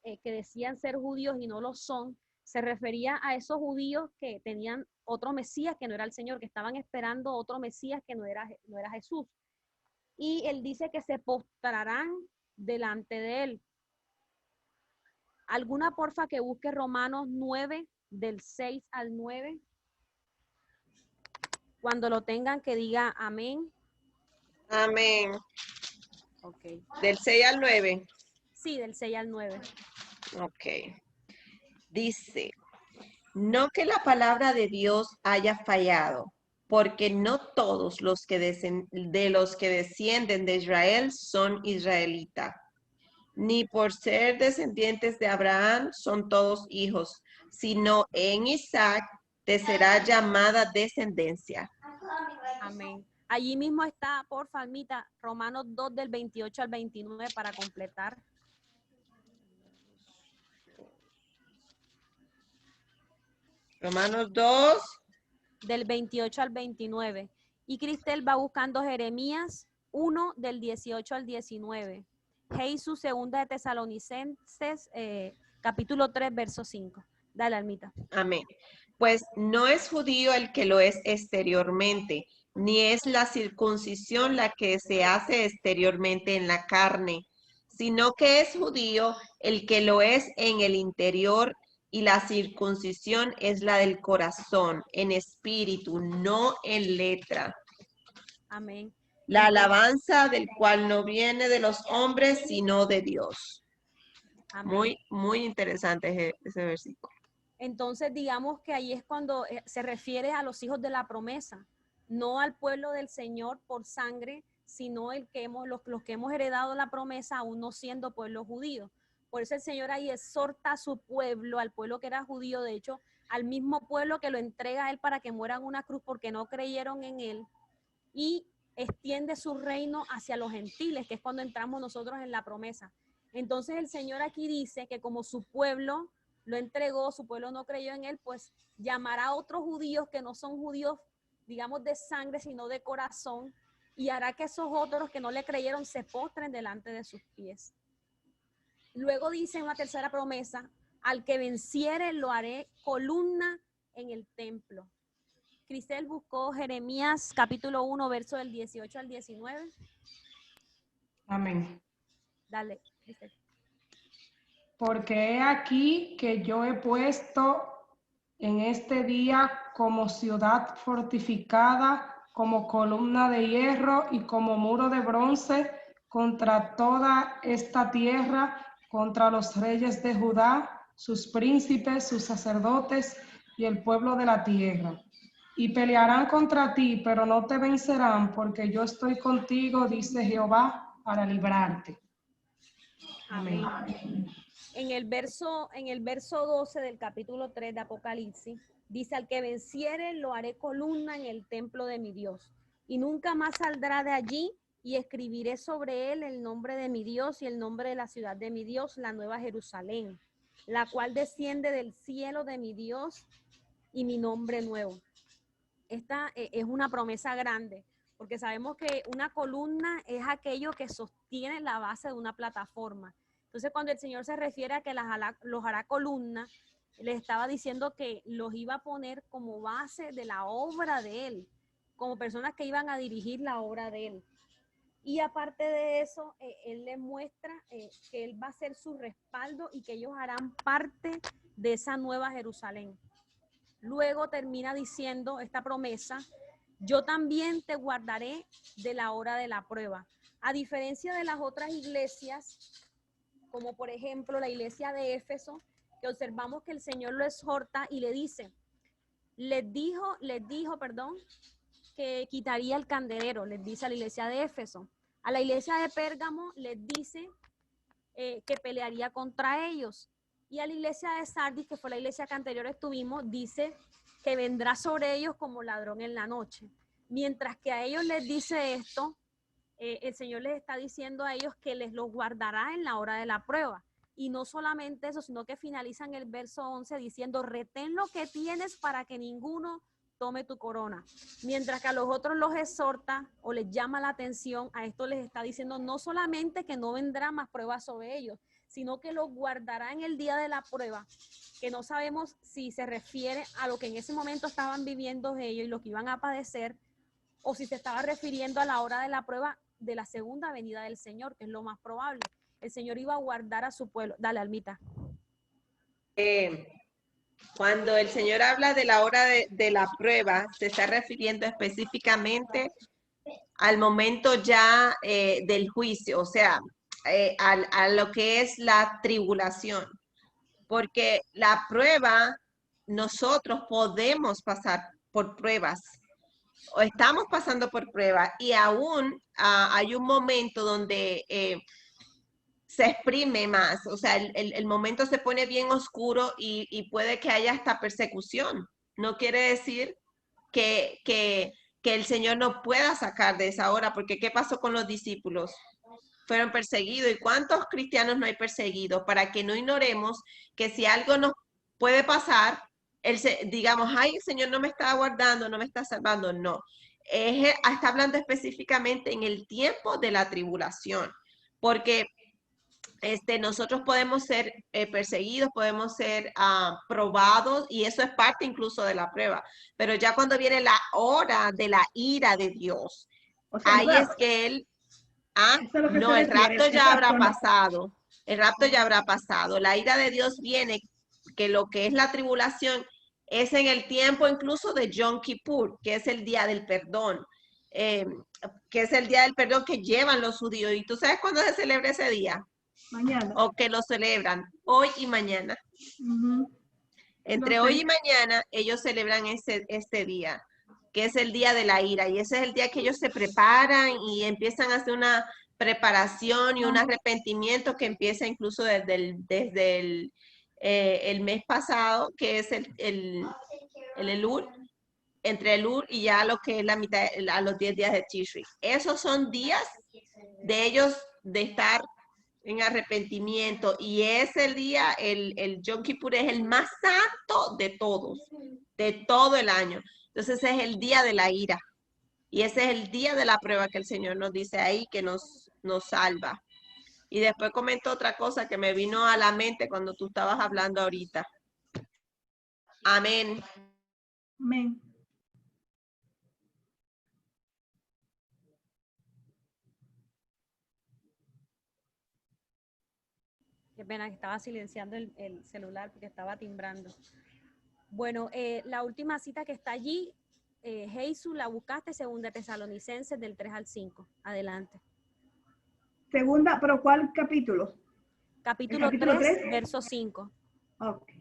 que decían ser judíos y no lo son, se refería a esos judíos que tenían otro Mesías que no era el Señor, que estaban esperando otro Mesías que no era Jesús. Y él dice que se postrarán delante de él. ¿Alguna porfa que busque Romanos 9, del 6 al 9? Cuando lo tengan, que diga amén. Amén. Ok. Del 6 al 9. Sí, del 6 al 9. Ok. Dice, no que la palabra de Dios haya fallado, porque no todos los que descienden de Israel son israelitas, ni por ser descendientes de Abraham son todos hijos, sino en Isaac te será llamada descendencia. Amén. Allí mismo está, por Almita, Romanos 2 del 28 al 29 para completar. Romanos 2. Del 28 al 29. Y Cristel va buscando Jeremías 1 del 18 al 19. Jesús, segunda de Tesalonicenses, capítulo 3, verso 5. Dale, Almita. Amén. Pues no es judío el que lo es exteriormente, ni es la circuncisión la que se hace exteriormente en la carne, sino que es judío el que lo es en el interior, y la circuncisión es la del corazón, en espíritu, no en letra. Amén. La Entonces, alabanza del cual no viene de los hombres, sino de Dios. amén. Muy interesante ese versículo. Entonces, digamos que ahí es cuando se refiere a los hijos de la promesa, no al pueblo del Señor por sangre, sino los que hemos heredado la promesa aún no siendo pueblo judío. Por eso el Señor ahí exhorta a su pueblo, al pueblo que era judío, de hecho, al mismo pueblo que lo entrega a él para que muera en una cruz porque no creyeron en él, y extiende su reino hacia los gentiles, que es cuando entramos nosotros en la promesa. Entonces el Señor aquí dice que como su pueblo lo entregó, su pueblo no creyó en él, pues llamará a otros judíos que no son judíos, digamos, de sangre, sino de corazón, y hará que esos otros que no le creyeron se postren delante de sus pies. Luego dice una tercera promesa: al que venciere lo haré columna en el templo. Cristel buscó Jeremías capítulo 1, verso del 18 al 19. Amén. Dale, Cristel. Porque he aquí que yo he puesto en este día como ciudad fortificada, como columna de hierro y como muro de bronce contra toda esta tierra, contra los reyes de Judá, sus príncipes, sus sacerdotes y el pueblo de la tierra. Y pelearán contra ti, pero no te vencerán, porque yo estoy contigo, dice Jehová, para librarte. Amén. En el verso 12 del capítulo 3 de Apocalipsis, dice: al que venciere lo haré columna en el templo de mi Dios, y nunca más saldrá de allí, y escribiré sobre él el nombre de mi Dios y el nombre de la ciudad de mi Dios, la nueva Jerusalén, la cual desciende del cielo de mi Dios, y mi nombre nuevo. Esta es una promesa grande, porque sabemos que una columna es aquello que sostiene la base de una plataforma. Entonces, cuando el Señor se refiere a que los hará columna, les estaba diciendo que los iba a poner como base de la obra de Él, como personas que iban a dirigir la obra de Él. Y aparte de eso, Él les muestra que Él va a ser su respaldo y que ellos harán parte de esa nueva Jerusalén. Luego termina diciendo esta promesa: yo también te guardaré de la hora de la prueba. A diferencia de las otras iglesias, como por ejemplo la iglesia de Éfeso, que observamos que el Señor lo exhorta y le dice, les dijo, que quitaría el candelero, les dice a la iglesia de Éfeso. A la iglesia de Pérgamo les dice que pelearía contra ellos. Y a la iglesia de Sardis, que fue la iglesia que anterior estuvimos, dice que vendrá sobre ellos como ladrón en la noche. Mientras que a ellos les dice esto, el Señor les está diciendo a ellos que les los guardará en la hora de la prueba. Y no solamente eso, sino que finalizan el verso 11 diciendo, retén lo que tienes para que ninguno tome tu corona. Mientras que a los otros los exhorta o les llama la atención, a esto les está diciendo no solamente que no vendrá más pruebas sobre ellos, sino que los guardará en el día de la prueba, que no sabemos si se refiere a lo que en ese momento estaban viviendo ellos y lo que iban a padecer, o si se estaba refiriendo a la hora de la prueba de la segunda venida del Señor, que es lo más probable. El Señor iba a guardar a su pueblo. Dale, Almita. Cuando el Señor habla de la hora de la prueba, se está refiriendo específicamente al momento ya del juicio, o sea, a lo que es la tribulación. Porque la prueba, nosotros podemos pasar por pruebas, o estamos pasando por pruebas, y aún hay un momento donde se exprime más, o sea, el momento se pone bien oscuro y puede que haya hasta persecución. No quiere decir que el Señor no pueda sacar de esa hora, porque ¿qué pasó con los discípulos? Fueron perseguidos. ¿Y cuántos cristianos no hay perseguidos? Para que no ignoremos que si algo nos puede pasar, digamos, ay, el Señor no me está guardando, no me está salvando. No. Está hablando específicamente en el tiempo de la tribulación, porque nosotros podemos ser perseguidos, podemos ser probados, y eso es parte incluso de la prueba. Pero ya cuando viene la hora de la ira de Dios, O sea, ahí es que Él, eso es lo que no, se el refiere, rapto ya habrá exacto, no. pasado. El rapto ya habrá pasado. La ira de Dios viene, que lo que es la tribulación es en el tiempo incluso de Yom Kippur, que es el día del perdón, que es el día del perdón que llevan los judíos. ¿Y tú sabes cuándo se celebra ese día? Mañana. O que lo celebran hoy y mañana. Entre No sé. hoy y mañana ellos celebran este día, que es el día de la ira, y ese es el día que ellos se preparan y empiezan a hacer una preparación y un arrepentimiento que empieza incluso desde el mes pasado, que es el Elul, entre Elul y ya lo que es la mitad, a los 10 días de Tishri. Esos son días de ellos de estar en arrepentimiento, y es el día, el Yom Kippur es el más santo de todos, de todo el año. Entonces es el día de la ira, y ese es el día de la prueba que el Señor nos dice ahí que nos salva. Y después comento otra cosa que me vino a la mente cuando tú estabas hablando ahorita. Amén. Amén. Qué pena que estaba silenciando el celular porque estaba timbrando. Bueno, la última cita que está allí, Jesús, la buscaste, segunda Tesalonicenses del 3 al 5. Adelante. Segunda, pero ¿cuál capítulo? Capítulo 3, 3, verso 5. Ok.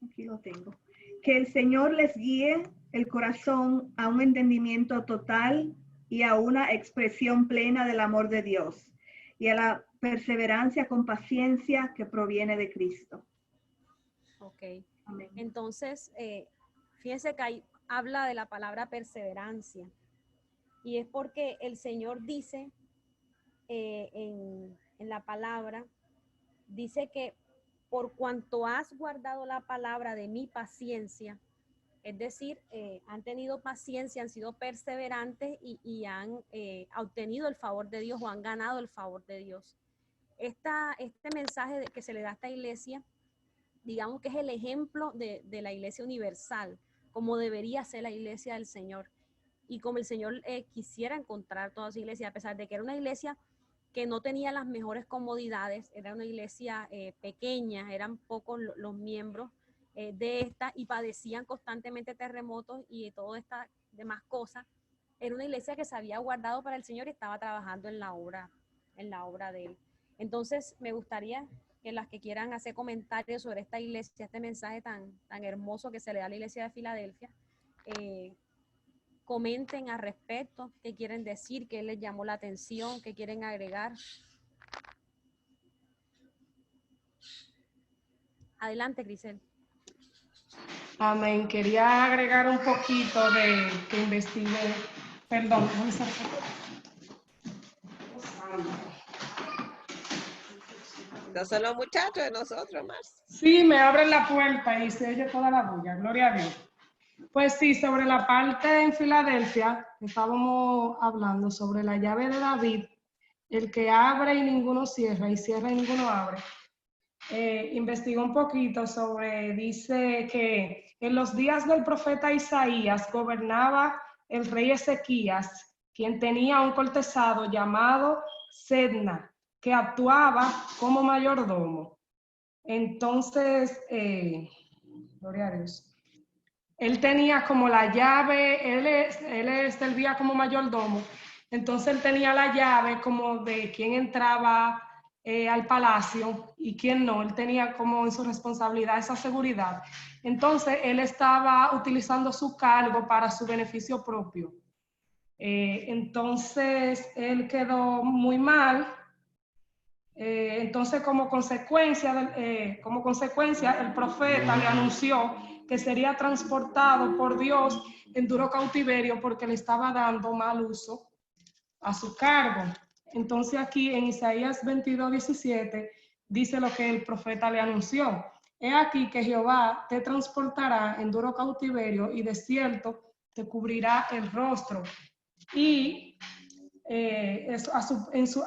Aquí lo tengo. Que el Señor les guíe el corazón a un entendimiento total y a una expresión plena del amor de Dios y a la perseverancia con paciencia que proviene de Cristo. Ok. Amén. Entonces, fíjense que ahí habla de la palabra perseverancia. Y es porque el Señor dice en la palabra, dice que por cuanto has guardado la palabra de mi paciencia, es decir, han tenido paciencia, han sido perseverantes y han obtenido el favor de Dios o han ganado el favor de Dios. Este mensaje que se le da a esta iglesia, digamos que es el ejemplo de la iglesia universal, como debería ser la iglesia del Señor. Y como el Señor quisiera encontrar toda su iglesia, a pesar de que era una iglesia que no tenía las mejores comodidades, era una iglesia pequeña, eran pocos los miembros de esta y padecían constantemente terremotos y todas estas demás cosas. Era una iglesia que se había guardado para el Señor y estaba trabajando en la obra de Él. Entonces, me gustaría que las que quieran hacer comentarios sobre esta iglesia, este mensaje tan hermoso que se le da a la iglesia de Filadelfia, comenten al respecto, qué quieren decir, qué les llamó la atención, qué quieren agregar. Adelante, Grisel. Amén. Quería agregar un poquito de que investigué. Perdón, déjame sacar. No son los muchachos de nosotros más. Sí, me abren la puerta y se oye toda la bulla. Gloria a Dios. Pues sí, sobre la parte en Filadelfia, estábamos hablando sobre la llave de David, el que abre y ninguno cierra, y cierra y ninguno abre. Investigó un poquito sobre, dice que en los días del profeta Isaías gobernaba el rey Ezequías, quien tenía un cortesado llamado Sedna, que actuaba como mayordomo. Entonces, gloria a Dios. Él tenía como la llave, él servía como mayordomo, entonces él tenía la llave como de quién entraba al palacio y quién no, él tenía como en su responsabilidad esa seguridad. Entonces él estaba utilizando su cargo para su beneficio propio. Entonces él quedó muy mal. Entonces, como consecuencia, el profeta le anunció que sería transportado por Dios en duro cautiverio porque le estaba dando mal uso a su cargo. Entonces, aquí en Isaías 22:17 dice lo que el profeta le anunció. He aquí que Jehová te transportará en duro cautiverio y de cierto te cubrirá el rostro. Y a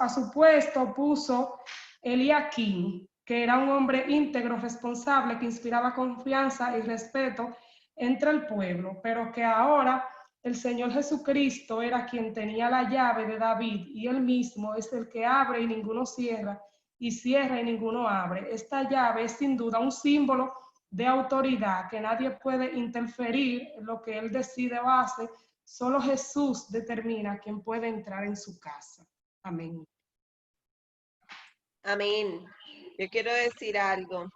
su puesto puso Eliaquim, que era un hombre íntegro, responsable, que inspiraba confianza y respeto entre el pueblo, pero que ahora el Señor Jesucristo era quien tenía la llave de David y él mismo es el que abre y ninguno cierra, y cierra y ninguno abre. Esta llave es sin duda un símbolo de autoridad, que nadie puede interferir en lo que él decide o hace. Solo Jesús determina quién puede entrar en su casa. Amén. Amén. Yo quiero decir algo.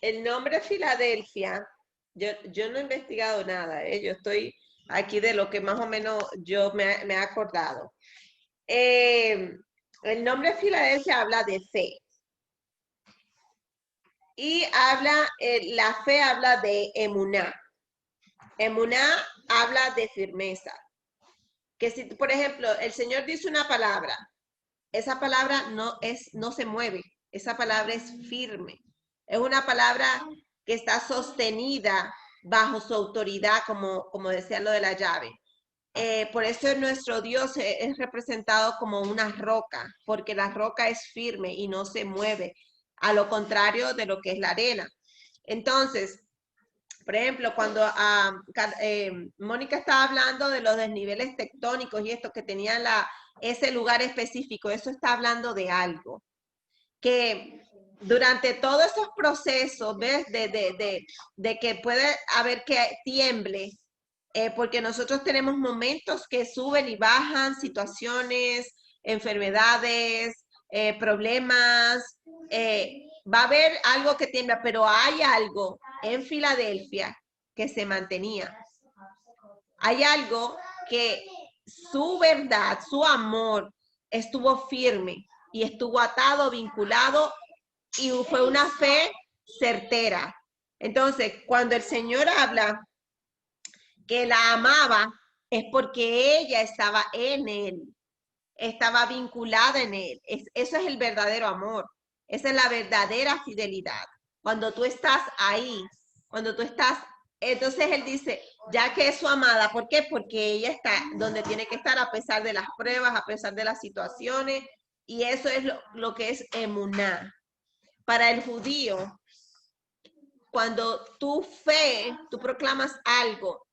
El nombre Filadelfia, yo no he investigado nada, yo estoy aquí de lo que más o menos yo me he acordado. El nombre Filadelfia habla de fe. Y la fe habla de emuná. Emuná habla de firmeza. Que si, por ejemplo, el Señor dice una palabra, esa palabra no se mueve, esa palabra es firme. Es una palabra que está sostenida bajo su autoridad, como decía lo de la llave. Por eso nuestro Dios es representado como una roca, porque la roca es firme y no se mueve, a lo contrario de lo que es la arena. Entonces, por ejemplo, cuando Mónica estaba hablando de los desniveles tectónicos y esto que tenían ese lugar específico, eso está hablando de algo que durante todos esos procesos, ¿ves? De que puede haber que tiemble, porque nosotros tenemos momentos que suben y bajan, situaciones, enfermedades, problemas, va a haber algo que tiembla, pero hay algo en Filadelfia que se mantenía. Hay algo que su verdad, su amor estuvo firme y estuvo atado, vinculado y fue una fe certera. Entonces, cuando el Señor habla que la amaba, es porque ella estaba en él, estaba vinculada en él. Eso es el verdadero amor. Esa es la verdadera fidelidad. Cuando tú estás ahí, cuando tú estás, entonces él dice, ya que es su amada, ¿por qué? Porque ella está donde tiene que estar a pesar de las pruebas, a pesar de las situaciones, y eso es lo que es emuná. Para el judío, cuando tú proclamas algo,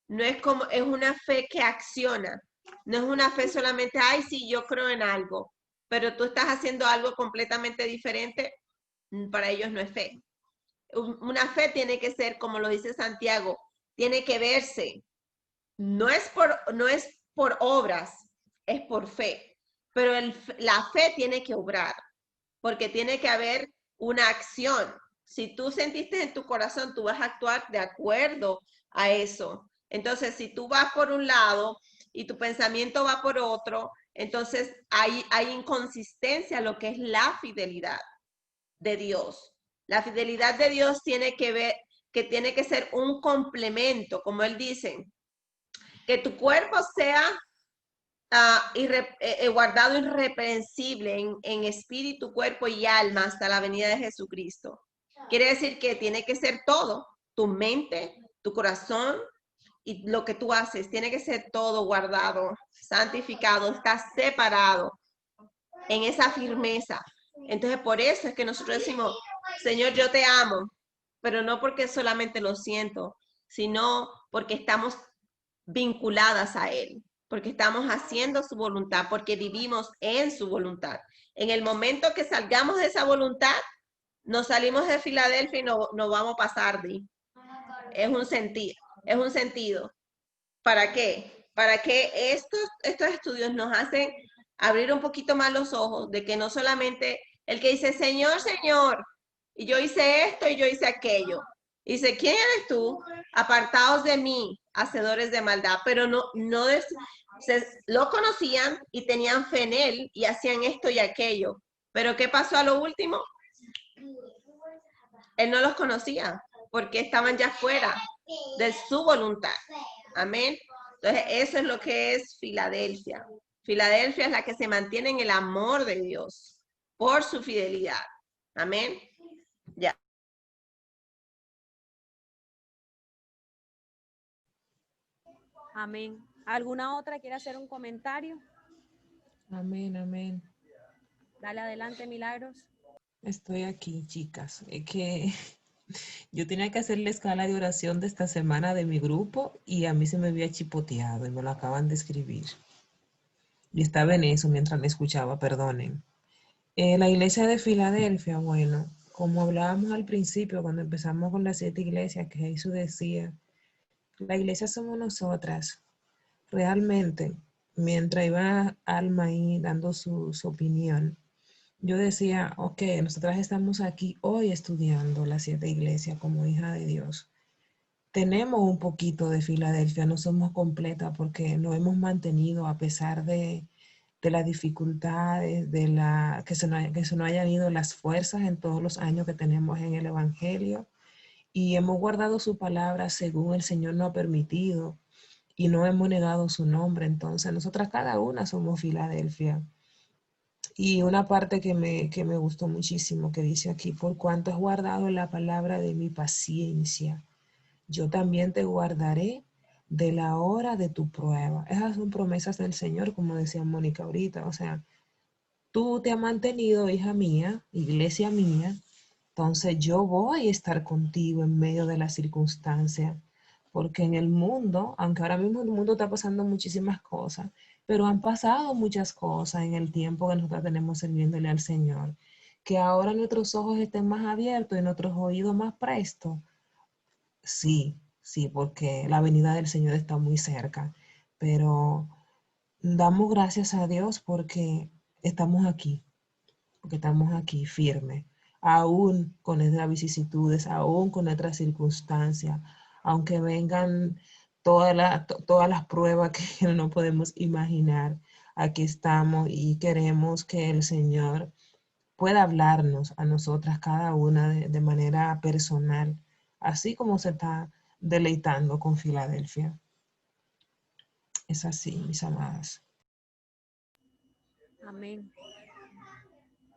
no es como, es una fe que acciona. No es una fe solamente, ay, sí, yo creo en algo, pero tú estás haciendo algo completamente diferente, para ellos no es fe. Una fe tiene que ser, como lo dice Santiago, tiene que verse. No es por obras, es por fe. Pero la fe tiene que obrar, porque tiene que haber una acción. Si tú sentiste en tu corazón, tú vas a actuar de acuerdo a eso. Entonces, si tú vas por un lado y tu pensamiento va por otro, entonces hay inconsistencia en lo que es la fidelidad de Dios. La fidelidad de Dios tiene que ver, que tiene que ser un complemento, como él dice, que tu cuerpo sea guardado irreprensible en espíritu, cuerpo y alma hasta la venida de Jesucristo. Quiere decir que tiene que ser todo, tu mente, tu corazón y lo que tú haces, tiene que ser todo guardado, santificado, está separado en esa firmeza. Entonces, por eso es que nosotros decimos, Señor, yo te amo, pero no porque solamente lo siento, sino porque estamos vinculadas a Él, porque estamos haciendo su voluntad, porque vivimos en su voluntad. En el momento que salgamos de esa voluntad, nos salimos de Filadelfia y no vamos a pasar de. Es un sentido. ¿Para qué? Para que estos estudios nos hacen abrir un poquito más los ojos de que no solamente el que dice, Señor, Señor, y yo hice esto y yo hice aquello. Dice, ¿quién eres tú? Apartados de mí, hacedores de maldad. Pero lo conocían y tenían fe en él y hacían esto y aquello. Pero ¿qué pasó a lo último? Él no los conocía porque estaban ya fuera de su voluntad. Amén. Entonces, eso es lo que es Filadelfia. Filadelfia es la que se mantiene en el amor de Dios por su fidelidad. Amén. Ya. Amén. ¿Alguna otra quiere hacer un comentario? Amén, amén. Dale adelante, Milagros. Estoy aquí, chicas. Es que yo tenía que hacer la escala de oración de esta semana de mi grupo y a mí se me había chipoteado y me lo acaban de escribir. Y estaba en eso mientras me escuchaba, perdonen. La iglesia de Filadelfia, bueno, como hablábamos al principio, cuando empezamos con las 7 iglesias, que Jesús decía, la iglesia somos nosotras. Realmente, mientras iba Alma ahí dando su opinión, yo decía, ok, nosotras estamos aquí hoy estudiando las 7 iglesias como hija de Dios. Tenemos un poquito de Filadelfia, no somos completas porque nos hemos mantenido a pesar de las dificultades, que se nos hayan ido las fuerzas en todos los años que tenemos en el Evangelio y hemos guardado su palabra según el Señor nos ha permitido y no hemos negado su nombre. Entonces, nosotras cada una somos Filadelfia. Y una parte que me gustó muchísimo que dice aquí, por cuanto has guardado la palabra de mi paciencia, yo también te guardaré de la hora de tu prueba. Esas son promesas del Señor, como decía Mónica ahorita. O sea, tú te has mantenido, hija mía, iglesia mía, entonces yo voy a estar contigo en medio de las circunstancias. Porque en el mundo, aunque ahora mismo el mundo está pasando muchísimas cosas, pero han pasado muchas cosas en el tiempo que nosotros tenemos sirviéndole al Señor. Que ahora nuestros ojos estén más abiertos y nuestros oídos más prestos. Sí, sí, porque la venida del Señor está muy cerca, pero damos gracias a Dios porque estamos aquí firmes, aún con nuestras vicisitudes, aún con nuestras circunstancias, aunque vengan todas las pruebas que no podemos imaginar, aquí estamos y queremos que el Señor pueda hablarnos a nosotras cada una de manera personal, así como se está deleitando con Filadelfia. Es así, mis amadas. Amén.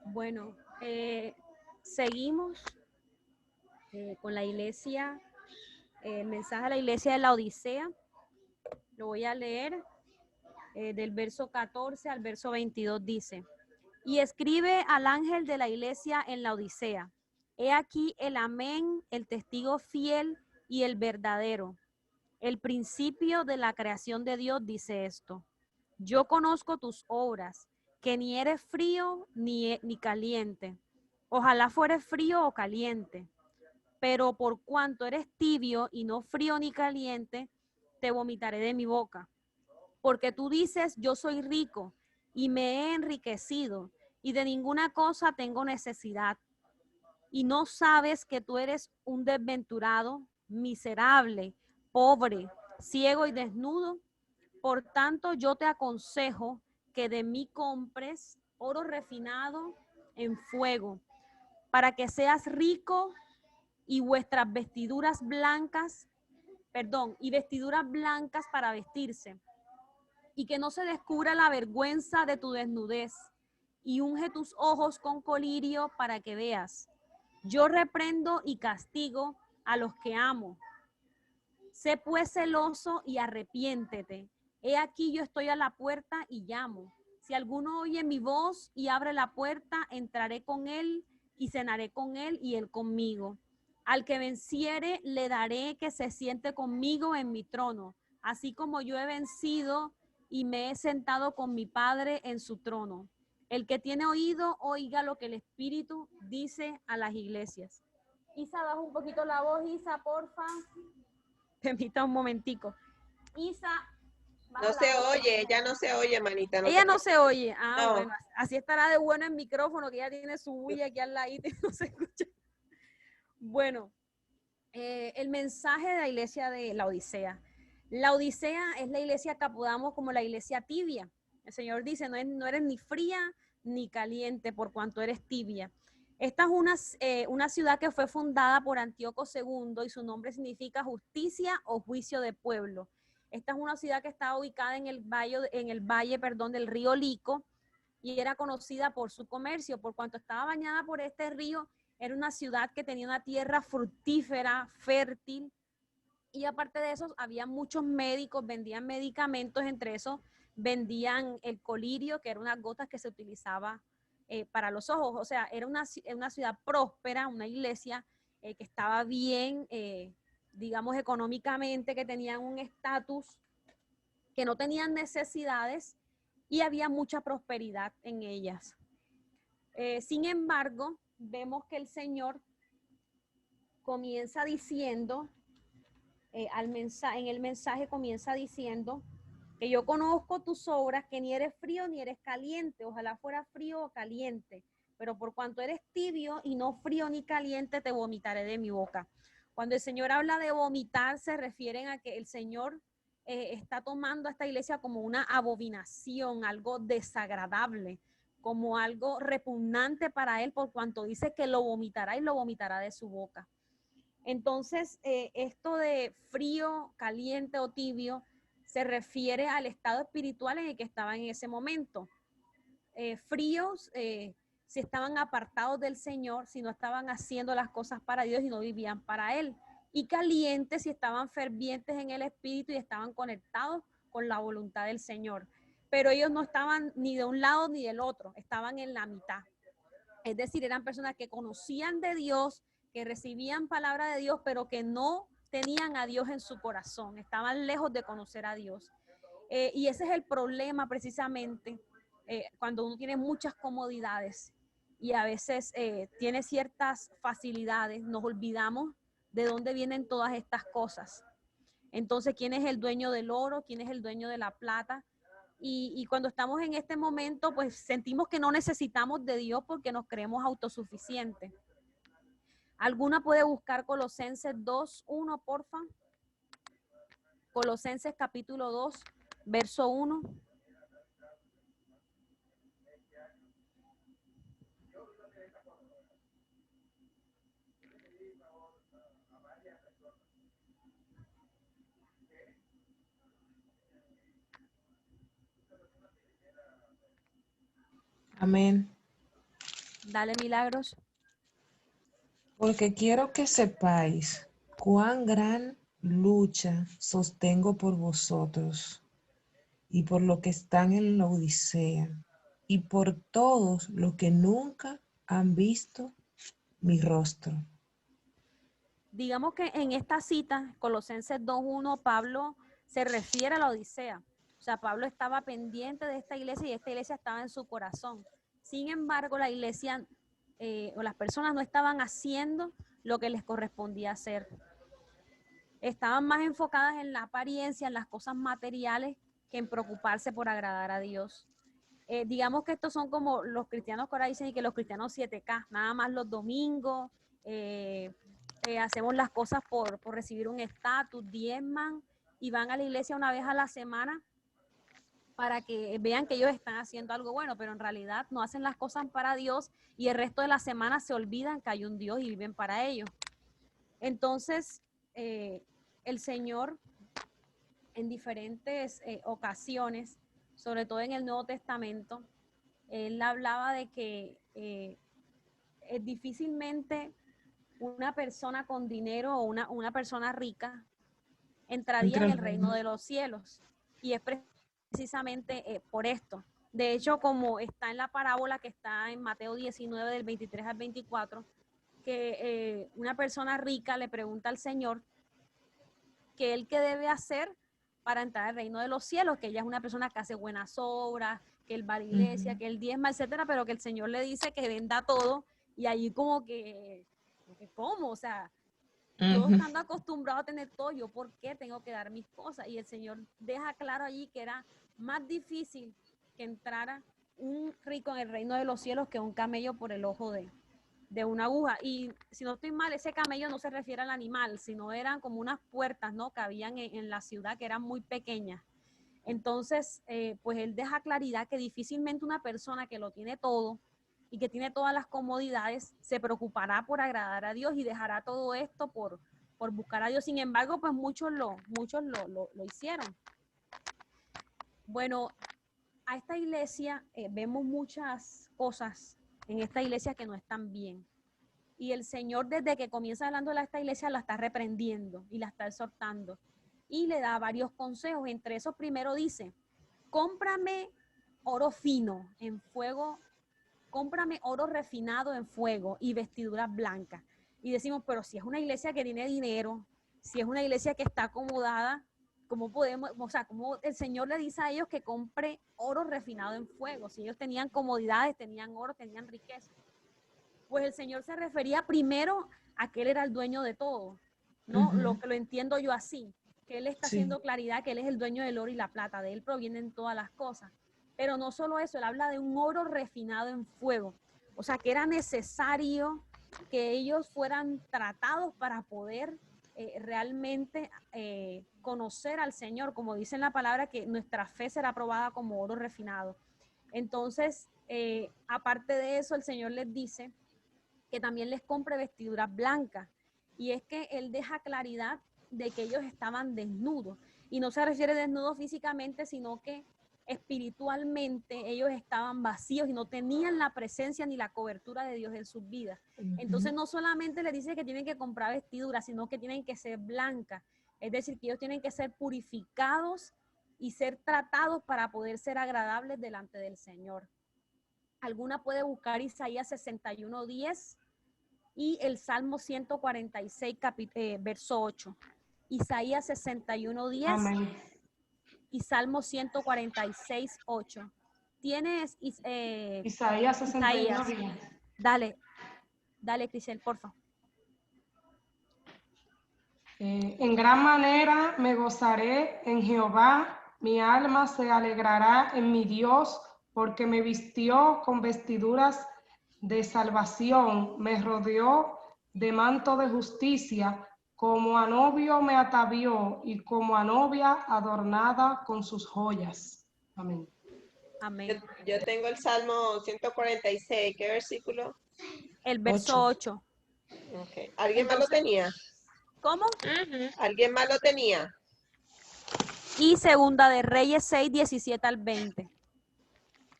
Bueno, seguimos con la iglesia, el mensaje a la iglesia de la Odisea. Lo voy a leer del verso 14 al verso 22 dice, y escribe al ángel de la iglesia en la Odisea, he aquí el amén, el testigo fiel y el verdadero, el principio de la creación de Dios dice esto, yo conozco tus obras, que ni eres frío ni caliente, ojalá fueres frío o caliente, pero por cuanto eres tibio y no frío ni caliente, te vomitaré de mi boca. Porque tú dices, yo soy rico y me he enriquecido y de ninguna cosa tengo necesidad. Y no sabes que tú eres un desventurado, miserable, pobre, ciego y desnudo. Por tanto, yo te aconsejo que de mí compres oro refinado en fuego, para que seas rico y vuestras vestiduras blancas, y vestiduras blancas para vestirse, y que no se descubra la vergüenza de tu desnudez, y unge tus ojos con colirio para que veas. Yo reprendo y castigo a los que amo. Sé pues celoso y arrepiéntete. He aquí yo estoy a la puerta y llamo. Si alguno oye mi voz y abre la puerta, entraré con él y cenaré con él y él conmigo. Al que venciere, le daré que se siente conmigo en mi trono, así como yo he vencido y me he sentado con mi Padre en su trono. El que tiene oído, oiga lo que el Espíritu dice a las iglesias. Isa, baja un poquito la voz, Isa, porfa. Permita un momentico. Isa. No se oye, ella no se oye, manita. Ella no se oye. No. Bueno, así estará de bueno el micrófono, que ella tiene su bulla aquí al ladito y no se escucha. Bueno, el mensaje de la iglesia de la Odisea. La Odisea es la iglesia que apodamos como la iglesia tibia. El Señor dice, no eres ni fría ni caliente por cuanto eres tibia. Esta es una ciudad que fue fundada por Antíoco II y su nombre significa justicia o juicio de pueblo. Esta es una ciudad que está ubicada en el valle del río Lico y era conocida por su comercio, por cuanto estaba bañada por este río. Era una ciudad que tenía una tierra fructífera, fértil, y aparte de eso había muchos médicos, vendían medicamentos, entre esos vendían el colirio, que era unas gotas que se utilizaba para los ojos. O sea, era una ciudad próspera, una iglesia que estaba bien, digamos, económicamente, que tenían un estatus, que no tenían necesidades y había mucha prosperidad en ellas. Sin embargo, vemos que el Señor comienza diciendo, en el mensaje comienza diciendo que yo conozco tus obras, que ni eres frío ni eres caliente. Ojalá fuera frío o caliente, pero por cuanto eres tibio y no frío ni caliente, te vomitaré de mi boca. Cuando el Señor habla de vomitar, se refieren a que el Señor está tomando a esta iglesia como una abominación, algo desagradable, como algo repugnante para él, por cuanto dice que lo vomitará y lo vomitará de su boca. Entonces, esto de frío, caliente o tibio se refiere al estado espiritual en el que estaban en ese momento. Fríos, si estaban apartados del Señor, si no estaban haciendo las cosas para Dios y no vivían para Él. Y calientes, si estaban fervientes en el espíritu y estaban conectados con la voluntad del Señor. Pero ellos no estaban ni de un lado ni del otro, estaban en la mitad. Es decir, eran personas que conocían de Dios, que recibían palabra de Dios, pero que no tenían a Dios en su corazón, estaban lejos de conocer a Dios. Y ese es el problema precisamente cuando uno tiene muchas comodidades y a veces tiene ciertas facilidades, nos olvidamos de dónde vienen todas estas cosas. Entonces, ¿quién es el dueño del oro? ¿Quién es el dueño de la plata? Y cuando estamos en este momento, pues sentimos que no necesitamos de Dios porque nos creemos autosuficientes. ¿Alguna puede buscar Colosenses 2:1, porfa? Colosenses capítulo 2, verso 1. Amén. Dale, Milagros. Porque quiero que sepáis cuán gran lucha sostengo por vosotros y por los que están en la Odisea y por todos los que nunca han visto mi rostro. Digamos que en esta cita, Colosenses 2:1, Pablo se refiere a la Odisea. O sea, Pablo estaba pendiente de esta iglesia y esta iglesia estaba en su corazón. Sin embargo, la iglesia o las personas no estaban haciendo lo que les correspondía hacer. Estaban más enfocadas en la apariencia, en las cosas materiales, que en preocuparse por agradar a Dios. Digamos que estos son como los cristianos que ahora dicen y que los cristianos 7K, nada más los domingos, hacemos las cosas por recibir un estatus, diezman y van a la iglesia una vez a la semana para que vean que ellos están haciendo algo bueno, pero en realidad no hacen las cosas para Dios y el resto de la semana se olvidan que hay un Dios y viven para ellos. Entonces, el Señor en diferentes ocasiones, sobre todo en el Nuevo Testamento, Él hablaba de que difícilmente una persona con dinero o una persona rica entraría en el reino de los cielos. Y es precisamente por esto. De hecho, como está en la parábola que está en Mateo 19, del 23 al 24, que una persona rica le pregunta al Señor que él qué debe hacer para entrar al reino de los cielos, que ella es una persona que hace buenas obras, que él va a la iglesia, que él diezma, etcétera, pero que el Señor le dice que venda todo, y allí como que ¿cómo? O sea, yo estando acostumbrado a tener todo, ¿yo por qué tengo que dar mis cosas? Y el Señor deja claro allí que era más difícil que entrara un rico en el reino de los cielos que un camello por el ojo de una aguja. Y si no estoy mal, ese camello no se refiere al animal, sino eran como unas puertas, ¿no?, que habían en la ciudad, que eran muy pequeñas. Entonces, pues él deja claridad que difícilmente una persona que lo tiene todo y que tiene todas las comodidades se preocupará por agradar a Dios y dejará todo esto por buscar a Dios. Sin embargo, pues muchos lo hicieron. Bueno, a esta iglesia vemos muchas cosas en esta iglesia que no están bien. Y el Señor, desde que comienza hablando de esta iglesia, la está reprendiendo y la está exhortando. Y le da varios consejos. Entre esos, primero dice, cómprame oro fino en fuego, cómprame oro refinado en fuego y vestiduras blancas. Y decimos, pero si es una iglesia que tiene dinero, si es una iglesia que está acomodada, ¿cómo podemos, o sea, cómo el Señor le dice a ellos que compre oro refinado en fuego? Si ellos tenían comodidades, tenían oro, tenían riqueza. Pues el Señor se refería primero a que Él era el dueño de todo, ¿no? Lo que lo entiendo yo así, que Él está haciendo claridad que Él es el dueño del oro y la plata, de Él provienen todas las cosas. Pero no solo eso, Él habla de un oro refinado en fuego. O sea, que era necesario que ellos fueran tratados para poder realmente conocer al Señor, como dice en la palabra, que nuestra fe será probada como oro refinado. Entonces, aparte de eso, el Señor les dice que también les compre vestiduras blancas. Y es que Él deja claridad de que ellos estaban desnudos. Y no se refiere desnudos físicamente, sino que espiritualmente ellos estaban vacíos y no tenían la presencia ni la cobertura de Dios en sus vidas. Entonces no solamente les dice que tienen que comprar vestiduras, sino que tienen que ser blancas. Es decir, que ellos tienen que ser purificados y ser tratados para poder ser agradables delante del Señor. Alguna puede buscar Isaías 61:10 y el Salmo 146, verso 8. Isaías 61:10 y Salmo 146:8. ¿Tienes Isaías 61:10. Dale, Crisel, por favor. En gran manera me gozaré en Jehová, mi alma se alegrará en mi Dios, porque me vistió con vestiduras de salvación, me rodeó de manto de justicia, como a novio me atavió y como a novia adornada con sus joyas. Amén. Amén. Yo tengo el Salmo 146, ¿qué versículo? El verso 8. Okay. ¿Alguien más lo tenía? ¿Cómo? ¿Alguien más lo tenía? Y Segunda de Reyes 6, 17 al 20.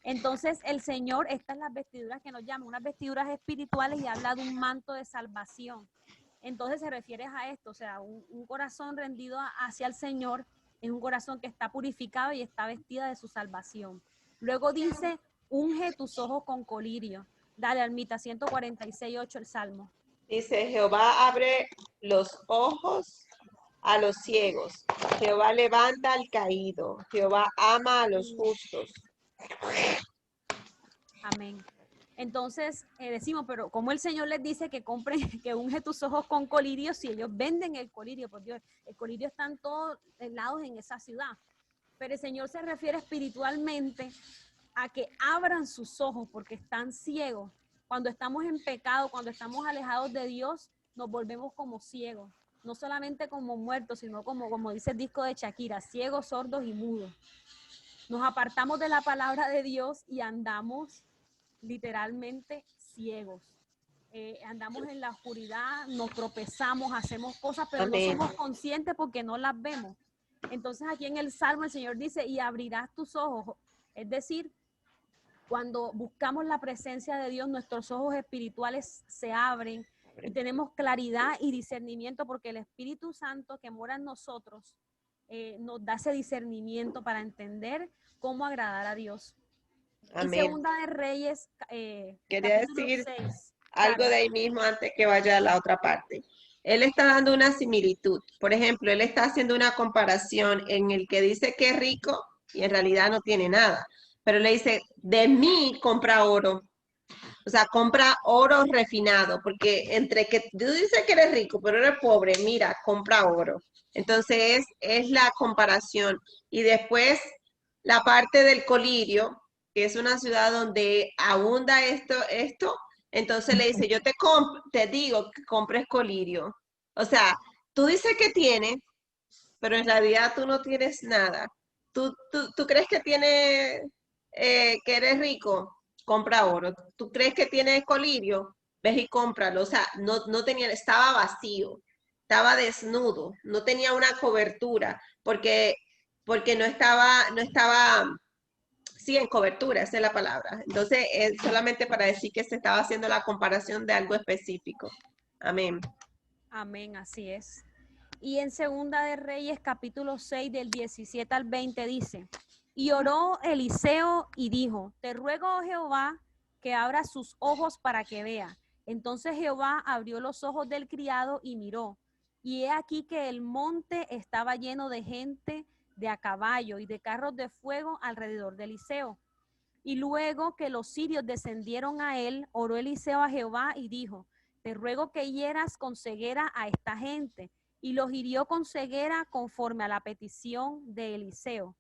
Entonces el Señor, estas son las vestiduras que nos llaman, unas vestiduras espirituales, y habla de un manto de salvación. Entonces se refiere a esto, o sea, un corazón rendido hacia el Señor es un corazón que está purificado y está vestida de su salvación. Luego dice, unge tus ojos con colirio. Dale, Almita, 146:8 el Salmo. Dice, Jehová abre los ojos a los ciegos. Jehová levanta al caído. Jehová ama a los justos. Amén. Entonces decimos, pero ¿cómo el Señor les dice que compren, que unge tus ojos con colirio si ellos venden el colirio? Por Dios, el colirio está en todos lados en esa ciudad. Pero el Señor se refiere espiritualmente a que abran sus ojos porque están ciegos. Cuando estamos en pecado, cuando estamos alejados de Dios, nos volvemos como ciegos. no solamente como muertos, sino como dice el disco de Shakira, ciegos, sordos y mudos. Nos apartamos de la palabra de Dios y andamos literalmente ciegos. Andamos en la oscuridad, nos tropezamos, hacemos cosas, pero Amén. no somos conscientes porque no las vemos. Entonces aquí en el Salmo el Señor dice, y abrirás tus ojos. Es decir, cuando buscamos la presencia de Dios, nuestros ojos espirituales se abren y tenemos claridad y discernimiento porque el Espíritu Santo que mora en nosotros nos da ese discernimiento para entender cómo agradar a Dios. Y Amén. Segunda de Reyes, Quería capítulo decir 6. algo Claro. de ahí mismo antes que vaya a la otra parte. Él está dando una similitud. Por ejemplo, él está haciendo una comparación en el que dice que es rico y en realidad no tiene nada. Pero le dice, de mí compra oro. O sea, compra oro refinado, porque entre que tú dices que eres rico, pero eres pobre, mira, compra oro. Entonces es la comparación. Y después la parte del colirio, que es una ciudad donde abunda esto, entonces le dice, yo te digo que compres colirio. O sea, tú dices que tienes, pero en realidad tú no tienes nada. ¿Tú crees que que eres rico? Compra oro. ¿Tú crees que tienes colirio? Ves y cómpralo. O sea, no tenía, estaba vacío, estaba desnudo, no tenía una cobertura, porque no estaba, sí, en cobertura, esa es la palabra. Entonces, es solamente para decir que se estaba haciendo la comparación de algo específico. Amén. Amén, así es. Y en Segunda de Reyes, capítulo 6, del 17 al 20, dice, y oró Eliseo y dijo, te ruego, oh Jehová, que abra sus ojos para que vea. Entonces Jehová abrió los ojos del criado y miró. Y he aquí que el monte estaba lleno de gente de a caballo y de carros de fuego alrededor de Eliseo. Y luego que los sirios descendieron a él, oró Eliseo a Jehová y dijo, te ruego que hieras con ceguera a esta gente. Y los hirió con ceguera conforme a la petición de Eliseo.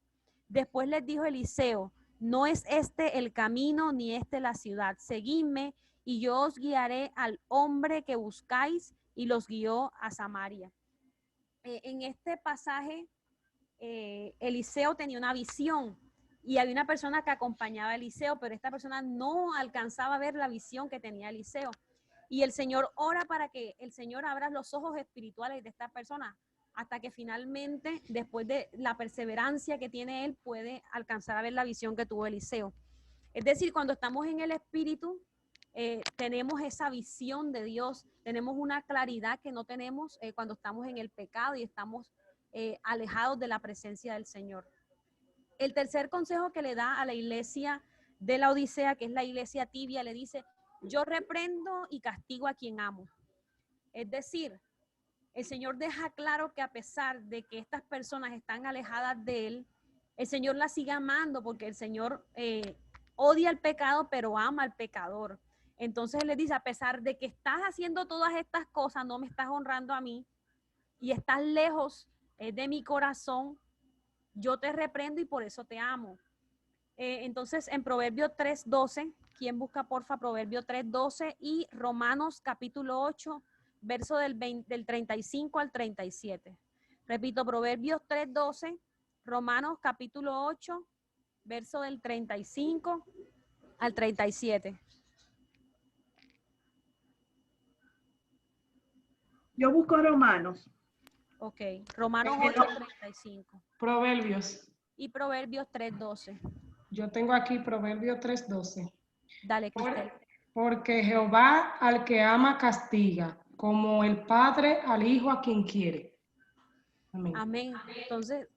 Después les dijo Eliseo, no es este el camino ni este la ciudad. Seguidme y yo os guiaré al hombre que buscáis, y los guió a Samaria. En este pasaje, Eliseo tenía una visión y había una persona que acompañaba a Eliseo, pero esta persona no alcanzaba a ver la visión que tenía Eliseo. Y el Señor ora para que el Señor abra los ojos espirituales de esta persona, hasta que finalmente, después de la perseverancia que tiene él, puede alcanzar a ver la visión que tuvo Eliseo. Es decir, cuando estamos en el Espíritu, tenemos esa visión de Dios, tenemos una claridad que no tenemos cuando estamos en el pecado y estamos alejados de la presencia del Señor. El tercer consejo que le da a la iglesia de la Odisea, que es la iglesia tibia, le dice, yo reprendo y castigo a quien amo. Es decir, el Señor deja claro que a pesar de que estas personas están alejadas de Él, el Señor las sigue amando porque el Señor odia el pecado, pero ama al pecador. Entonces Él les dice, a pesar de que estás haciendo todas estas cosas, no me estás honrando a mí y estás lejos de mi corazón, yo te reprendo y por eso te amo. Entonces, en Proverbios 3:12, ¿quién busca porfa Proverbios 3:12 y Romanos capítulo 8, verso del 35 al 37? Repito, Proverbios 3:12, Romanos capítulo 8, verso del 35 al 37. Yo busco Romanos. Ok, Romanos 8, 35. Proverbios. Y Proverbios 3:12. Yo tengo aquí Proverbios 3:12. Dale, Cristel. Porque Jehová al que ama castiga, como el padre al hijo a quien quiere. Amén. Amén. Entonces,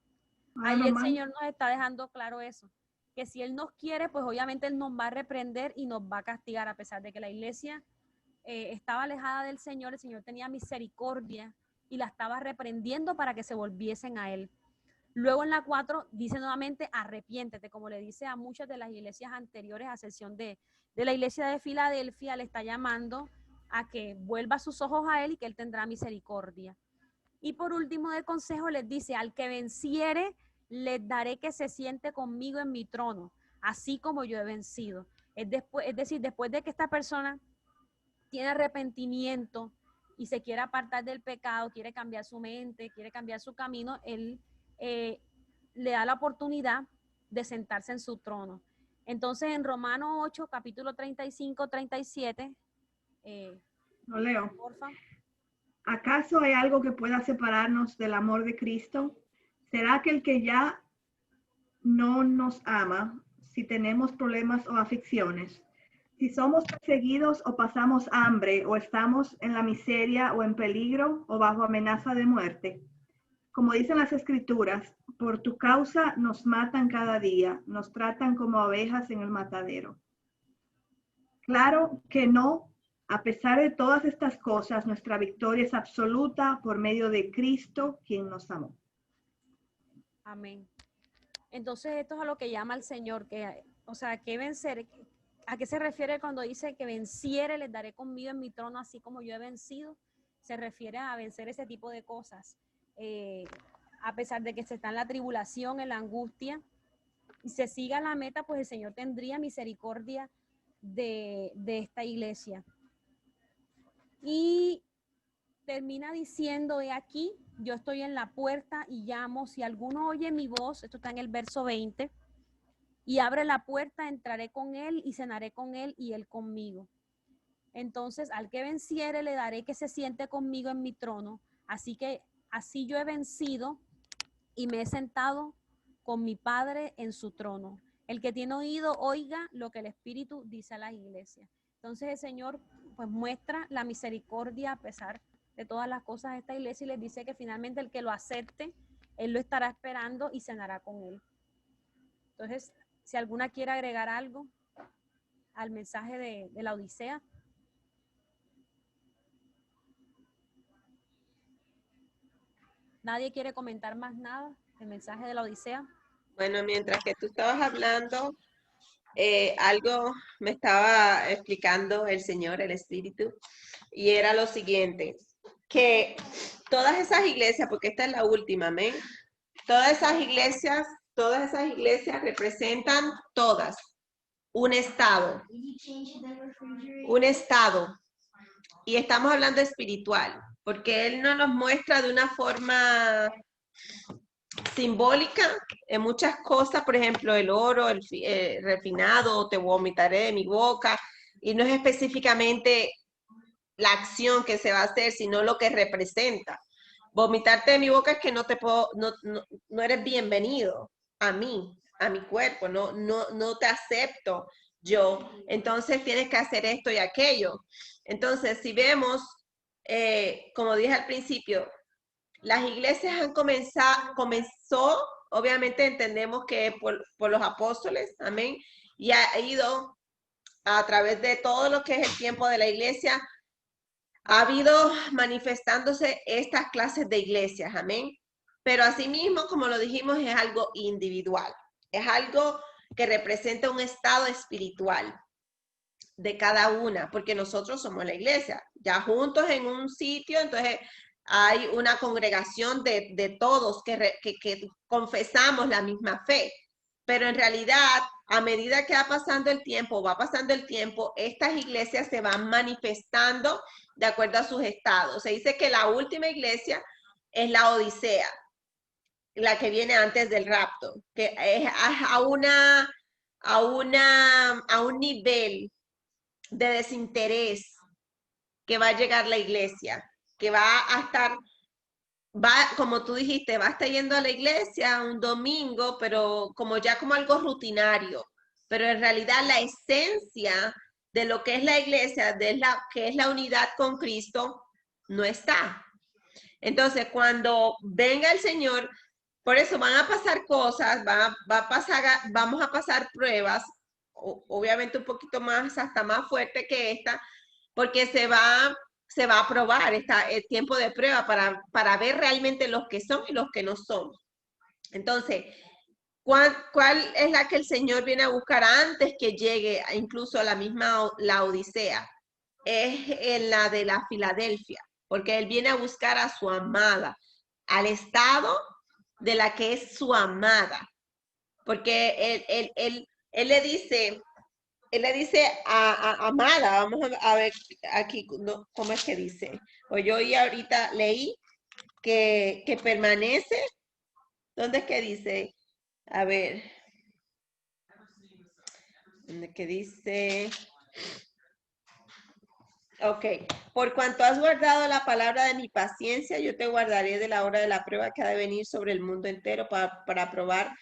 Ah, ahí el nomás. Señor nos está dejando claro eso, que si Él nos quiere, pues obviamente Él nos va a reprender y nos va a castigar, a pesar de que la iglesia estaba alejada del Señor, el Señor tenía misericordia y la estaba reprendiendo para que se volviesen a Él. Luego en la 4 dice nuevamente, arrepiéntete, como le dice a muchas de las iglesias anteriores, a excepción de la iglesia de Filadelfia, le está llamando a que vuelva sus ojos a Él y que Él tendrá misericordia. Y por último del consejo les dice, al que venciere, les daré que se siente conmigo en mi trono, así como yo he vencido. Es decir, después de que esta persona tiene arrepentimiento y se quiere apartar del pecado, quiere cambiar su mente, quiere cambiar su camino, Él le da la oportunidad de sentarse en su trono. Entonces, en Romanos 8, capítulo 35, 37, Lo leo. porfa. ¿Acaso hay algo que pueda separarnos del amor de Cristo? ¿Será que el que ya no nos ama si tenemos problemas o aflicciones? Si somos perseguidos o pasamos hambre o estamos en la miseria o en peligro o bajo amenaza de muerte. Como dicen las Escrituras, por tu causa nos matan cada día, nos tratan como ovejas en el matadero. Claro que no. A pesar de todas estas cosas, nuestra victoria es absoluta por medio de Cristo, quien nos amó. Amén. Entonces, esto es a lo que llama el Señor, que, o sea, que vencer. ¿A qué se refiere cuando dice que venciere, les daré conmigo en mi trono, así como yo he vencido? Se refiere a vencer ese tipo de cosas. A pesar de que se está en la tribulación, en la angustia, y se siga la meta, pues el Señor tendría misericordia de esta iglesia. Y termina diciendo, he aquí, yo estoy en la puerta y llamo, si alguno oye mi voz, esto está en el verso 20, y abre la puerta, entraré con él y cenaré con él y él conmigo. Entonces, al que venciere, le daré que se siente conmigo en mi trono, así yo he vencido y me he sentado con mi Padre en su trono. El que tiene oído, oiga lo que el Espíritu dice a las iglesias. Entonces el Señor pues muestra la misericordia a pesar de todas las cosas de esta iglesia y les dice que finalmente el que lo acepte, Él lo estará esperando y cenará con Él. Entonces, si alguna quiere agregar algo al mensaje de la Odisea. ¿Nadie quiere comentar más nada del mensaje de la Odisea? Bueno, mientras que tú estabas hablando, algo me estaba explicando el Señor, el Espíritu, y era lo siguiente, que todas esas iglesias, porque esta es la última, amén, todas esas iglesias representan todas un estado, y estamos hablando espiritual, porque Él no nos muestra de una forma simbólica en muchas cosas, por ejemplo, el oro, el refinado, te vomitaré de mi boca, y no es específicamente la acción que se va a hacer, sino lo que representa. Vomitarte de mi boca es que no eres bienvenido a mí, a mi cuerpo, no te acepto yo, entonces tienes que hacer esto y aquello. Entonces, si vemos, como dije al principio, las iglesias comenzó, obviamente entendemos que por los apóstoles, amén, y ha ido a través de todo lo que es el tiempo de la iglesia, ha habido manifestándose estas clases de iglesias, amén, pero asimismo, como lo dijimos, es algo individual, es algo que representa un estado espiritual de cada una, porque nosotros somos la iglesia, ya juntos en un sitio, entonces hay una congregación de todos que confesamos la misma fe, pero en realidad, a medida que va pasando el tiempo, estas iglesias se van manifestando de acuerdo a sus estados. Se dice que la última iglesia es la Odisea, la que viene antes del rapto, que es a un nivel de desinterés que va a llegar la iglesia, que va a estar, como tú dijiste, va a estar yendo a la iglesia un domingo, pero como algo rutinario, pero en realidad la esencia de lo que es la iglesia, que es la unidad con Cristo, no está. Entonces, cuando venga el Señor, por eso van a pasar cosas, vamos a pasar pruebas, obviamente un poquito más, hasta más fuerte que esta, porque se va a probar el tiempo de prueba para ver realmente los que son y los que no son. Entonces, ¿cuál es la que el Señor viene a buscar antes que llegue incluso a la Odisea? Es en la de la Filadelfia, porque Él viene a buscar a su amada, al estado de la que es su amada, porque Él le dice él le dice amada, vamos a ver aquí cómo es que dice. O yo ya ahorita leí que permanece. ¿Dónde es que dice? A ver. ¿Dónde es que dice? Ok. Por cuanto has guardado la palabra de mi paciencia, yo te guardaré de la hora de la prueba que ha de venir sobre el mundo entero para probar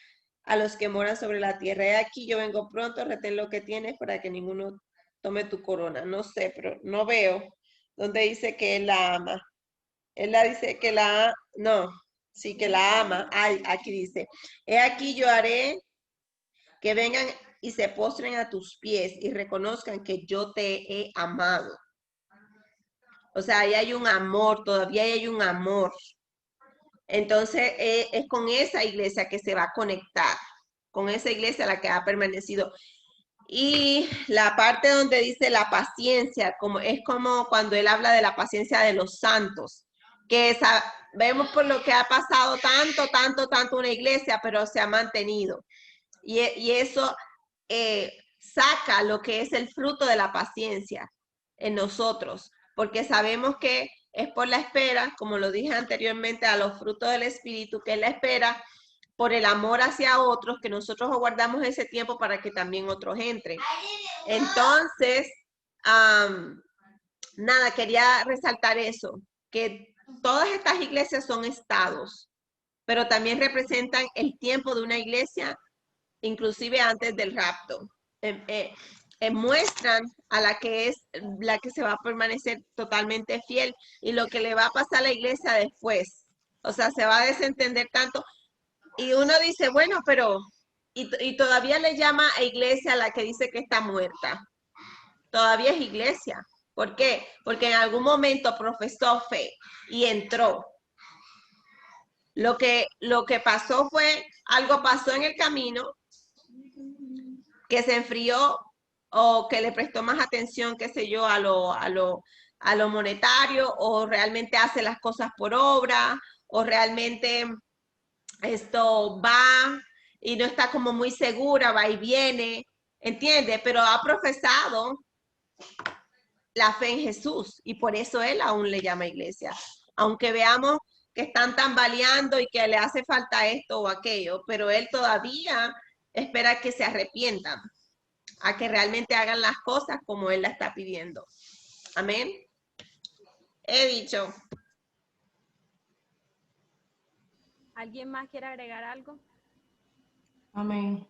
a los que moran sobre la tierra. He aquí, yo vengo pronto, retén lo que tienes para que ninguno tome tu corona. No sé, pero no veo dónde dice que él la ama. Él la dice que no, sí que la ama. Ay, aquí dice, he aquí yo haré que vengan y se postren a tus pies y reconozcan que yo te he amado. O sea, ahí hay un amor, todavía hay un amor. Entonces, es con esa iglesia que se va a conectar, con esa iglesia la que ha permanecido. Y la parte donde dice la paciencia, es como cuando él habla de la paciencia de los santos, que vemos por lo que ha pasado tanto una iglesia, pero se ha mantenido. Y eso saca lo que es el fruto de la paciencia en nosotros, porque sabemos que es por la espera, como lo dije anteriormente, a los frutos del Espíritu, que es la espera por el amor hacia otros, que nosotros guardamos ese tiempo para que también otros entren. Entonces, nada, quería resaltar eso, que todas estas iglesias son estados, pero también representan el tiempo de una iglesia, inclusive antes del rapto. Muestran a la que se va a permanecer totalmente fiel y lo que le va a pasar a la iglesia después. O sea, se va a desentender tanto. Y uno dice, bueno, pero, y todavía le llama a iglesia a la que dice que está muerta. Todavía es iglesia. ¿Por qué? Porque en algún momento profesó fe y entró. Lo que pasó fue, algo pasó en el camino, que se enfrió o que le prestó más atención, qué sé yo, a lo monetario, o realmente hace las cosas por obra, o realmente esto va y no está como muy segura, va y viene, ¿entiende? Pero ha profesado la fe en Jesús y por eso él aún le llama iglesia. Aunque veamos que están tambaleando y que le hace falta esto o aquello, pero él todavía espera que se arrepientan, a que realmente hagan las cosas como él la está pidiendo. Amén. He dicho. ¿Alguien más quiere agregar algo? Amén.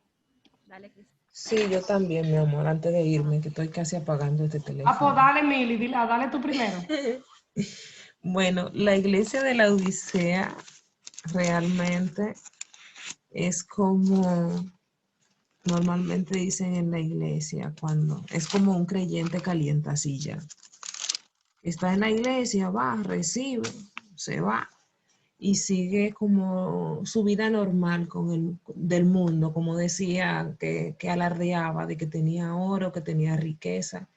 Dale, Cris. Sí, yo también, mi amor, antes de irme, que estoy casi apagando este teléfono. Pues dale, Mili, dale tú primero. Bueno, la iglesia de la Odisea realmente es como normalmente dicen en la iglesia, cuando es como un creyente calientacilla. Está en la iglesia, va, recibe, se va y sigue como su vida normal del mundo, como decía, que alardeaba de que tenía oro, que tenía riqueza,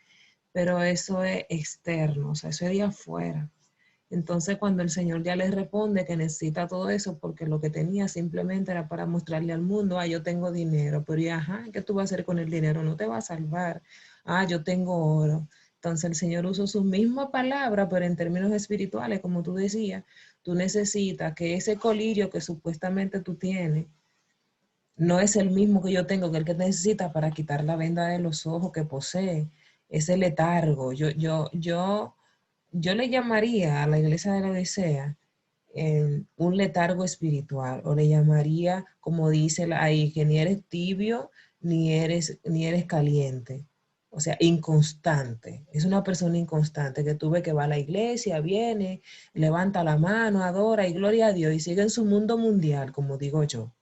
pero eso es externo, o sea, eso es de afuera. Entonces, cuando el Señor ya les responde que necesita todo eso porque lo que tenía simplemente era para mostrarle al mundo, yo tengo dinero, pero ¿qué tú vas a hacer con el dinero? No te va a salvar. Yo tengo oro. Entonces, el Señor usó su misma palabra, pero en términos espirituales, como tú decías, tú necesitas que ese colirio que supuestamente tú tienes no es el mismo que yo tengo, que el que necesita para quitar la venda de los ojos que posee, ese letargo. Yo le llamaría a la iglesia de la Odisea un letargo espiritual, o le llamaría, como dice ahí, que ni eres tibio ni eres caliente. O sea, inconstante. Es una persona inconstante que tú ves que va a la iglesia, viene, levanta la mano, adora y gloria a Dios y sigue en su mundo mundial, como digo yo.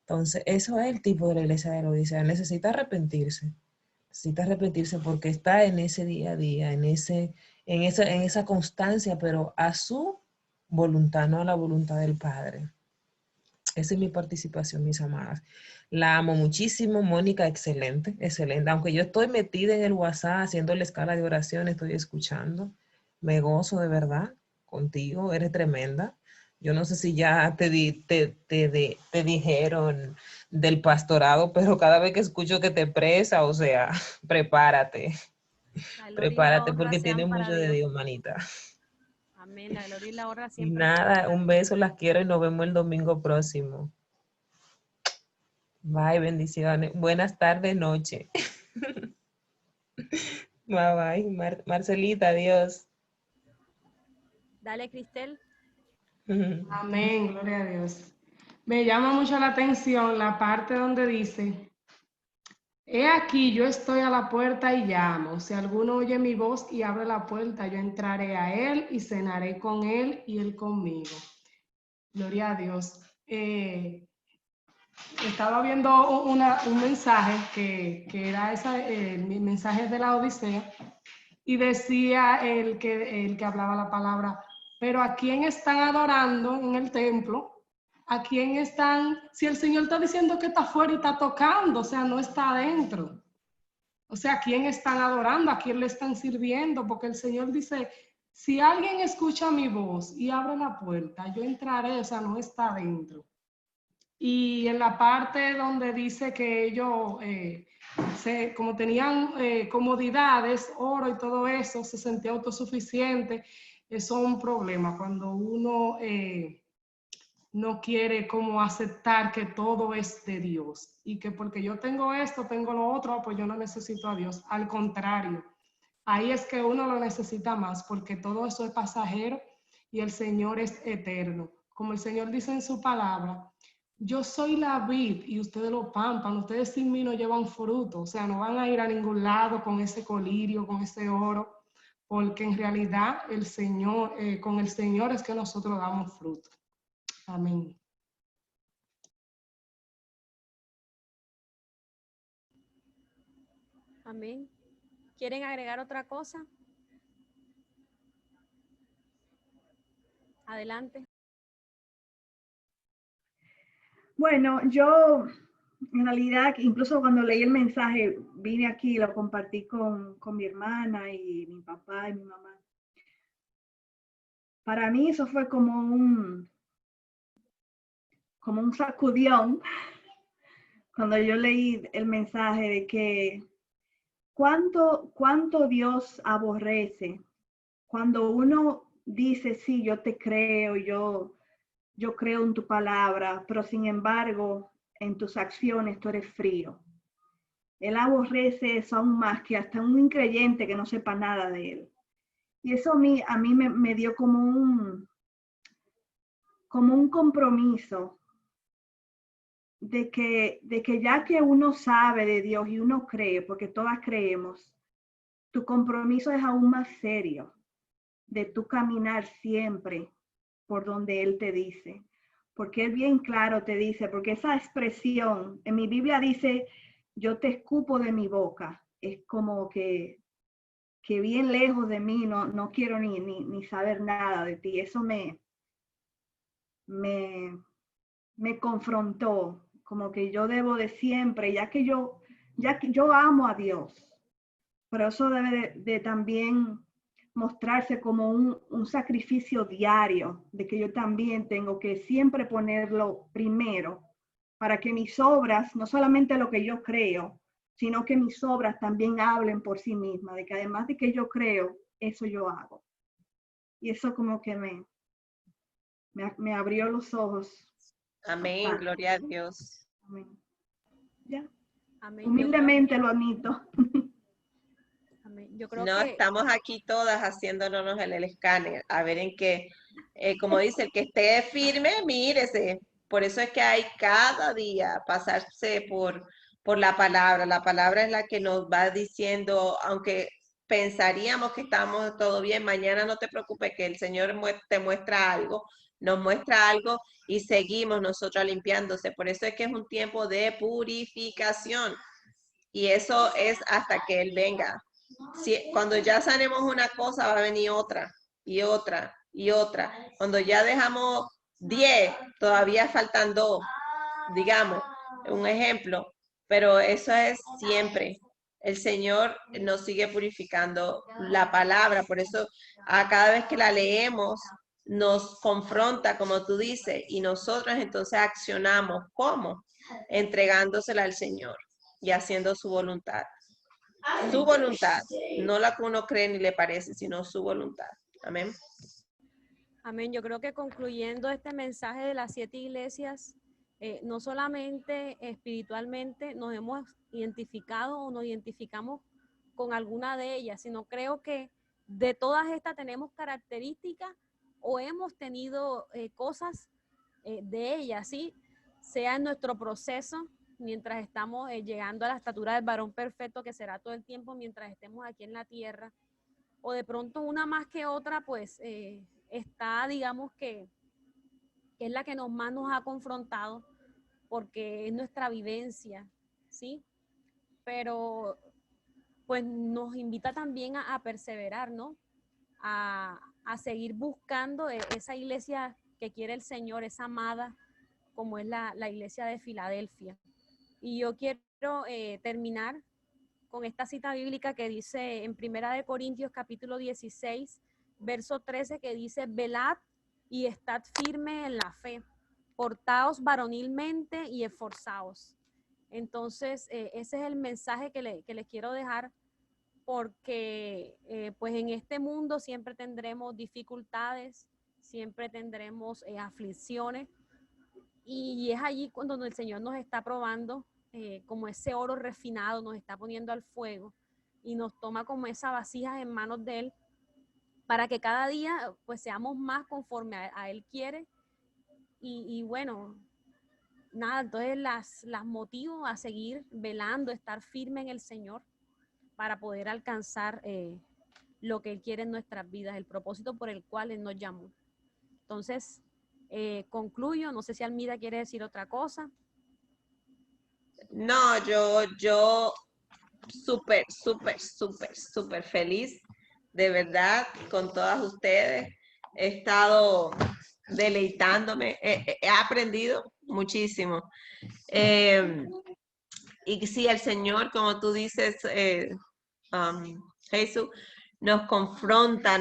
Entonces, eso es el tipo de la iglesia de la Odisea. Necesita arrepentirse porque está en ese día a día, en esa constancia, pero a su voluntad, no a la voluntad del Padre. Esa es mi participación, mis amadas. La amo muchísimo, Mónica, excelente, excelente. Aunque yo estoy metida en el WhatsApp haciendo la escala de oración, estoy escuchando. Me gozo de verdad contigo, eres tremenda. Yo no sé si ya te dijeron del pastorado, pero cada vez que escucho que te presa, o sea, prepárate, La gloria y la prepárate honra porque sean tiene para mucho de Dios. Dios, manita. Amén. La gloria y la honra Y siempre sean nada, para un Dios. beso, las quiero y nos vemos el domingo próximo. Bye, bendiciones. Buenas tardes, noche. Bye, bye. Marcelita, adiós. Dale, Cristel. Amén, gloria a Dios. Me llama mucho la atención la parte donde dice, he aquí, yo estoy a la puerta y llamo. Si alguno oye mi voz y abre la puerta, yo entraré a él y cenaré con él y él conmigo. Gloria a Dios. Estaba viendo un mensaje que era mi mensaje de la Odisea y decía el que hablaba la palabra, pero ¿a quién están adorando en el templo? ¿A quién están? Si el Señor está diciendo que está afuera y está tocando, o sea, no está adentro. O sea, ¿a quién están adorando? ¿A quién le están sirviendo? Porque el Señor dice, si alguien escucha mi voz y abre la puerta, yo entraré, o sea, no está adentro. Y en la parte donde dice que ellos, como tenían comodidades, oro y todo eso, se sentía autosuficiente, eso es un problema cuando uno no quiere como aceptar que todo es de Dios y que porque yo tengo esto, tengo lo otro, pues yo no necesito a Dios. Al contrario, ahí es que uno lo necesita más porque todo eso es pasajero y el Señor es eterno. Como el Señor dice en su palabra, yo soy la vid y ustedes lo pampan, ustedes sin mí no llevan fruto, o sea, no van a ir a ningún lado con ese colirio, con ese oro, porque en realidad el Señor, con el Señor es que nosotros damos fruto. Amén. Amén. ¿Quieren agregar otra cosa? Adelante. Bueno, yo en realidad, incluso cuando leí el mensaje, vine aquí y lo compartí con mi hermana y mi papá y mi mamá. Para mí eso fue como un sacudión cuando yo leí el mensaje de que cuánto Dios aborrece cuando uno dice, sí, yo te creo, yo creo en tu palabra, pero sin embargo, en tus acciones tú eres frío. Él aborrece eso aún más que hasta un increyente que no sepa nada de él. Y eso a mí me dio como un compromiso de que ya que uno sabe de Dios y uno cree, porque todas creemos, tu compromiso es aún más serio de tu caminar siempre por donde Él te dice. Porque Él bien claro te dice, porque esa expresión, en mi Biblia dice, yo te escupo de mi boca. Es como que bien lejos de mí, no quiero ni saber nada de ti. Eso me confrontó, como que yo debo de siempre, ya que yo amo a Dios, pero eso debe de también mostrarse como un sacrificio diario, de que yo también tengo que siempre ponerlo primero, para que mis obras, no solamente lo que yo creo, sino que mis obras también hablen por sí mismas, de que además de que yo creo, eso yo hago. Y eso como que me abrió los ojos. Amén, gloria a Dios. Amén. Ya, Amén. humildemente lo admito. Amén. Yo creo No, que estamos aquí todas haciéndonos el escáner, a ver en qué, como dice, el que esté firme, mírese. Por eso es que hay cada día pasarse por la palabra es la que nos va diciendo, aunque pensaríamos que estamos todo bien, mañana no te preocupes que el Señor te muestra algo, nos muestra algo y seguimos nosotros limpiándose. Por eso es que es un tiempo de purificación y eso es hasta que Él venga. Si, cuando ya sanemos una cosa, va a venir otra y otra y otra. Cuando ya dejamos 10, todavía faltan 2, digamos, un ejemplo. Pero eso es siempre. El Señor nos sigue purificando la palabra. Por eso, a cada vez que la leemos, nos confronta, como tú dices, y nosotros entonces accionamos. ¿Cómo? Entregándosela al Señor y haciendo su voluntad. Su voluntad, no la que uno cree ni le parece, sino su voluntad. Amén. Amén. Yo creo que concluyendo este mensaje de las 7 iglesias, no solamente espiritualmente nos hemos identificado o nos identificamos con alguna de ellas, sino creo que de todas estas tenemos características o hemos tenido cosas de ellas, ¿sí? Sea en nuestro proceso, mientras estamos llegando a la estatura del varón perfecto, que será todo el tiempo mientras estemos aquí en la tierra, o de pronto una más que otra, pues está, digamos que es la que más nos ha confrontado, porque es nuestra vivencia, ¿sí? Pero pues nos invita también a perseverar, ¿no? A seguir buscando esa iglesia que quiere el Señor, esa amada, como es la iglesia de Filadelfia. Y yo quiero terminar con esta cita bíblica que dice en 1 Corintios capítulo 16, verso 13, que dice: velad y estad firme en la fe, portaos varonilmente y esforzaos. Entonces, ese es el mensaje que les quiero dejar, porque pues en este mundo siempre tendremos dificultades, siempre tendremos aflicciones, y es allí cuando el Señor nos está probando, como ese oro refinado, nos está poniendo al fuego y nos toma como esa vasija en manos de Él, para que cada día pues seamos más conforme a Él quiere. Y bueno, nada, entonces las motivo a seguir velando, estar firme en el Señor para poder alcanzar lo que Él quiere en nuestras vidas, el propósito por el cual Él nos llamó. Entonces, concluyo, no sé si Almida quiere decir otra cosa. No, yo súper, súper, súper, súper feliz, de verdad, con todas ustedes. He estado deleitándome, he aprendido muchísimo. Y sí, el Señor, como tú dices, Jesús, nos confronta,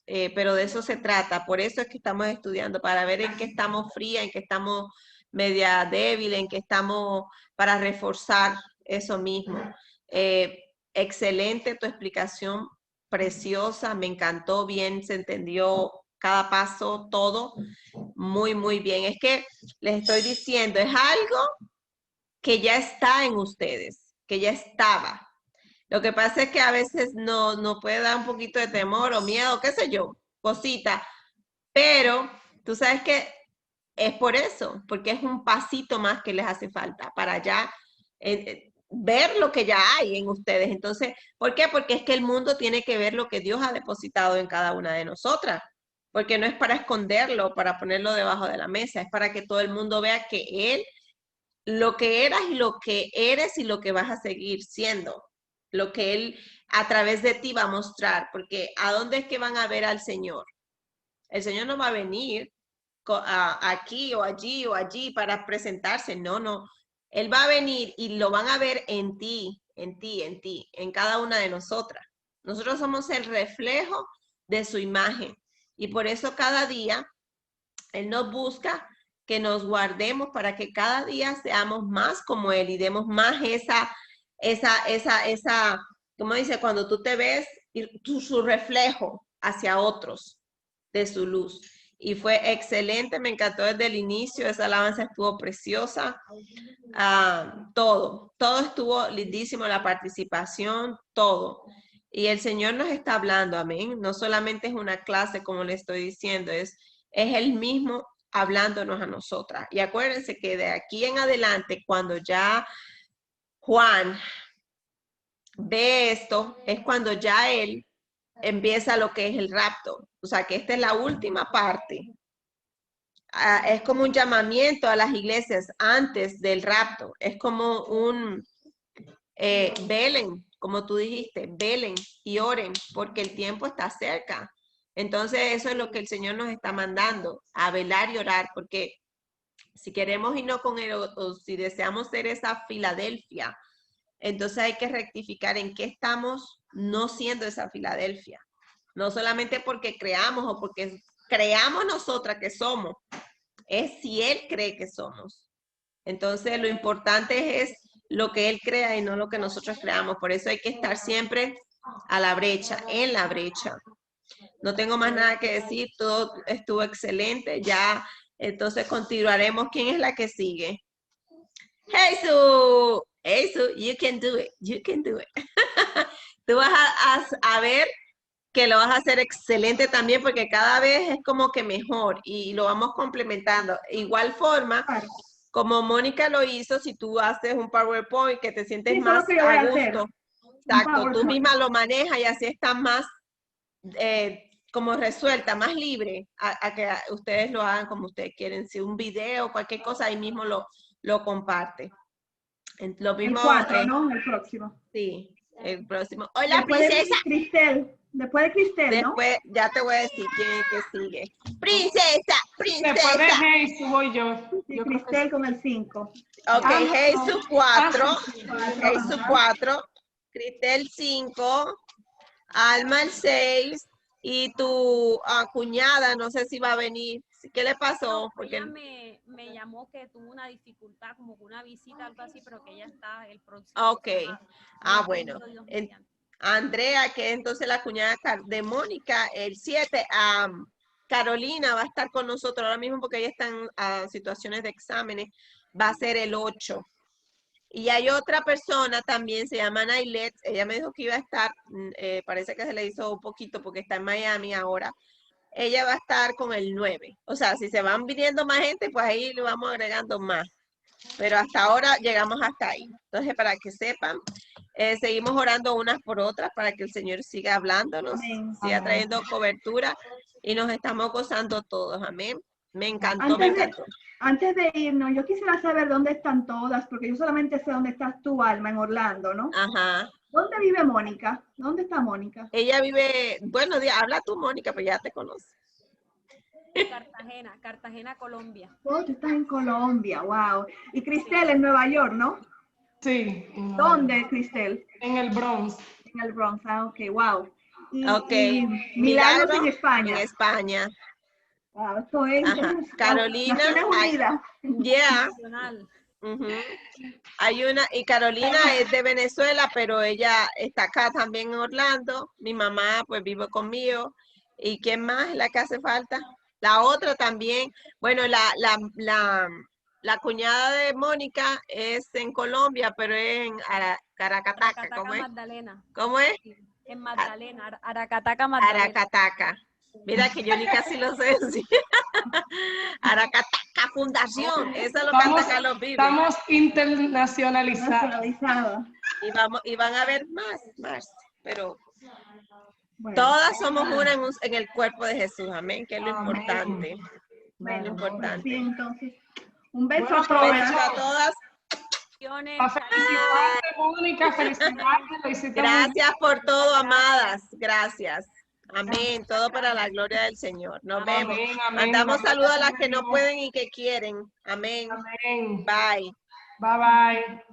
pero de eso se trata. Por eso es que estamos estudiando, para ver en qué estamos frías, en qué estamos media débil, en qué estamos, para reforzar eso mismo. Excelente tu explicación, preciosa, me encantó, bien, se entendió cada paso, todo, muy, muy bien. Es que les estoy diciendo, es algo que ya está en ustedes, que ya estaba. Lo que pasa es que a veces no puede dar un poquito de temor o miedo, qué sé yo, cosita, pero tú sabes que es por eso, porque es un pasito más que les hace falta para ya ver lo que ya hay en ustedes. Entonces, ¿por qué? Porque es que el mundo tiene que ver lo que Dios ha depositado en cada una de nosotras, porque no es para esconderlo, para ponerlo debajo de la mesa, es para que todo el mundo vea que Él, lo que eras y lo que eres y lo que vas a seguir siendo, lo que Él a través de ti va a mostrar, porque ¿a dónde es que van a ver al Señor? El Señor no va a venir aquí o allí para presentarse, no. Él va a venir y lo van a ver en ti, en cada una de nosotras. Nosotros somos el reflejo de su imagen y por eso cada día Él nos busca que nos guardemos para que cada día seamos más como Él y demos más como dice, cuando tú te ves, su reflejo hacia otros de su luz. Y fue excelente, me encantó desde el inicio, esa alabanza estuvo preciosa. Todo estuvo lindísimo, la participación, todo. Y el Señor nos está hablando, amén. No solamente es una clase, como le estoy diciendo, es Él mismo hablándonos a nosotras. Y acuérdense que de aquí en adelante, cuando ya Juan ve esto, es cuando ya él empieza lo que es el rapto. O sea, que esta es la última parte. Es como un llamamiento a las iglesias antes del rapto. Es como un velen, como tú dijiste, velen y oren, porque el tiempo está cerca. Entonces, eso es lo que el Señor nos está mandando, a velar y orar, porque si queremos irnos con Él o si deseamos ser esa Filadelfia, entonces hay que rectificar en qué estamos no siendo esa Filadelfia. No solamente porque creamos o porque creamos nosotras que somos, es si Él cree que somos. Entonces, lo importante es lo que Él crea y no lo que nosotros creamos. Por eso hay que estar siempre a la brecha, en la brecha. No tengo más nada que decir, todo estuvo excelente. Ya, entonces continuaremos. ¿Quién es la que sigue? Jesús, Jesús, you can do it, you can do it. Tú vas a ver que lo vas a hacer excelente también porque cada vez es como que mejor y lo vamos complementando. Igual forma, Claro. como Mónica lo hizo, si tú haces un PowerPoint que te sientes Sí, eso es más lo que yo voy a a hacer. gusto. Un Exacto, tú PowerPoint. misma lo manejas y así estás más como resuelta, más libre a que ustedes lo hagan como ustedes quieren. Si un video, cualquier cosa, ahí mismo lo comparte. Lo El mismo, 4, ¿no? El próximo. sí, el próximo. Hola, Después de princesa. Cristel. Después de Cristel, ¿no? Después, ya te voy a decir quién es que sigue. Princesa, Después de princesa. Jesús voy yo. Sí, Yo creo que Cristel con el 5. Ok, Jesús 4. sí. Jesús 4. Cristel 5. Alma el 6. Y tu cuñada, no sé si va a venir. ¿Qué le pasó? Porque Ella me llamó que tuvo una dificultad, como que una visita, algo así, pero que ella está el próximo. ok. Bueno. Dios mediante. Andrea, que es entonces la cuñada de Mónica, el 7. Carolina va a estar con nosotros ahora mismo porque ella está en situaciones de exámenes. Va a ser el 8. Y hay otra persona también, se llama Nailet. Ella me dijo que iba a estar, parece que se le hizo un poquito porque está en Miami ahora. Ella va a estar con el 9. O sea, si se van viniendo más gente, pues ahí le vamos agregando más. Pero hasta ahora llegamos hasta ahí. Entonces, para que sepan, seguimos orando unas por otras para que el Señor siga hablándonos, Amén. siga Amén. trayendo cobertura y nos estamos gozando todos. Amén. Me encantó, me encantó. Antes de irnos, yo quisiera saber dónde están todas, porque yo solamente sé dónde estás tú, Alma, en Orlando, ¿no? Ajá. ¿Dónde vive Mónica? ¿Dónde está Mónica? Ella vive, bueno, habla tú, Mónica, pues ya te conoce. Cartagena, Colombia. Oh, tú estás en Colombia, wow. Y Cristel en Nueva York, ¿no? Sí. ¿Dónde, Cristel? En el Bronx. En el Bronx, ok, wow. Ok. Y Milagros en En España. España. Wow, esto es Ajá. Carolina. Naciones Unidas. Yeah. Nacional. Hay una, y Carolina es de Venezuela, pero ella está acá también en Orlando. Mi mamá pues vive conmigo. ¿Y quién más es la que hace falta? La otra también. Bueno, la cuñada de Mónica es en Colombia, pero es en Aracataca. ¿Cómo es? Magdalena. ¿Cómo es? En Magdalena, Aracataca, Magdalena. Aracataca. Mira que yo ni casi lo sé decir. Aracataca Fundación. Eso lo canta Carlos Vives. Estamos internacionalizados. Y van a ver más. Pero Bueno, todas somos una en el cuerpo de Jesús. Amén. Que es lo Amén. importante. bueno, Lo importante. sí, entonces, un beso Bueno, a todas. Besos a todas. A felicitarte, Mónica, felicitarte. Lo hiciste muy bien. Gracias por todo, amadas. Gracias. Amén. Todo para la gloria del Señor. Nos vemos. Amén, amén. Mandamos Gloria saludos a al las que no Señor. pueden y que quieren. Amén. Amén. Bye. Bye, bye.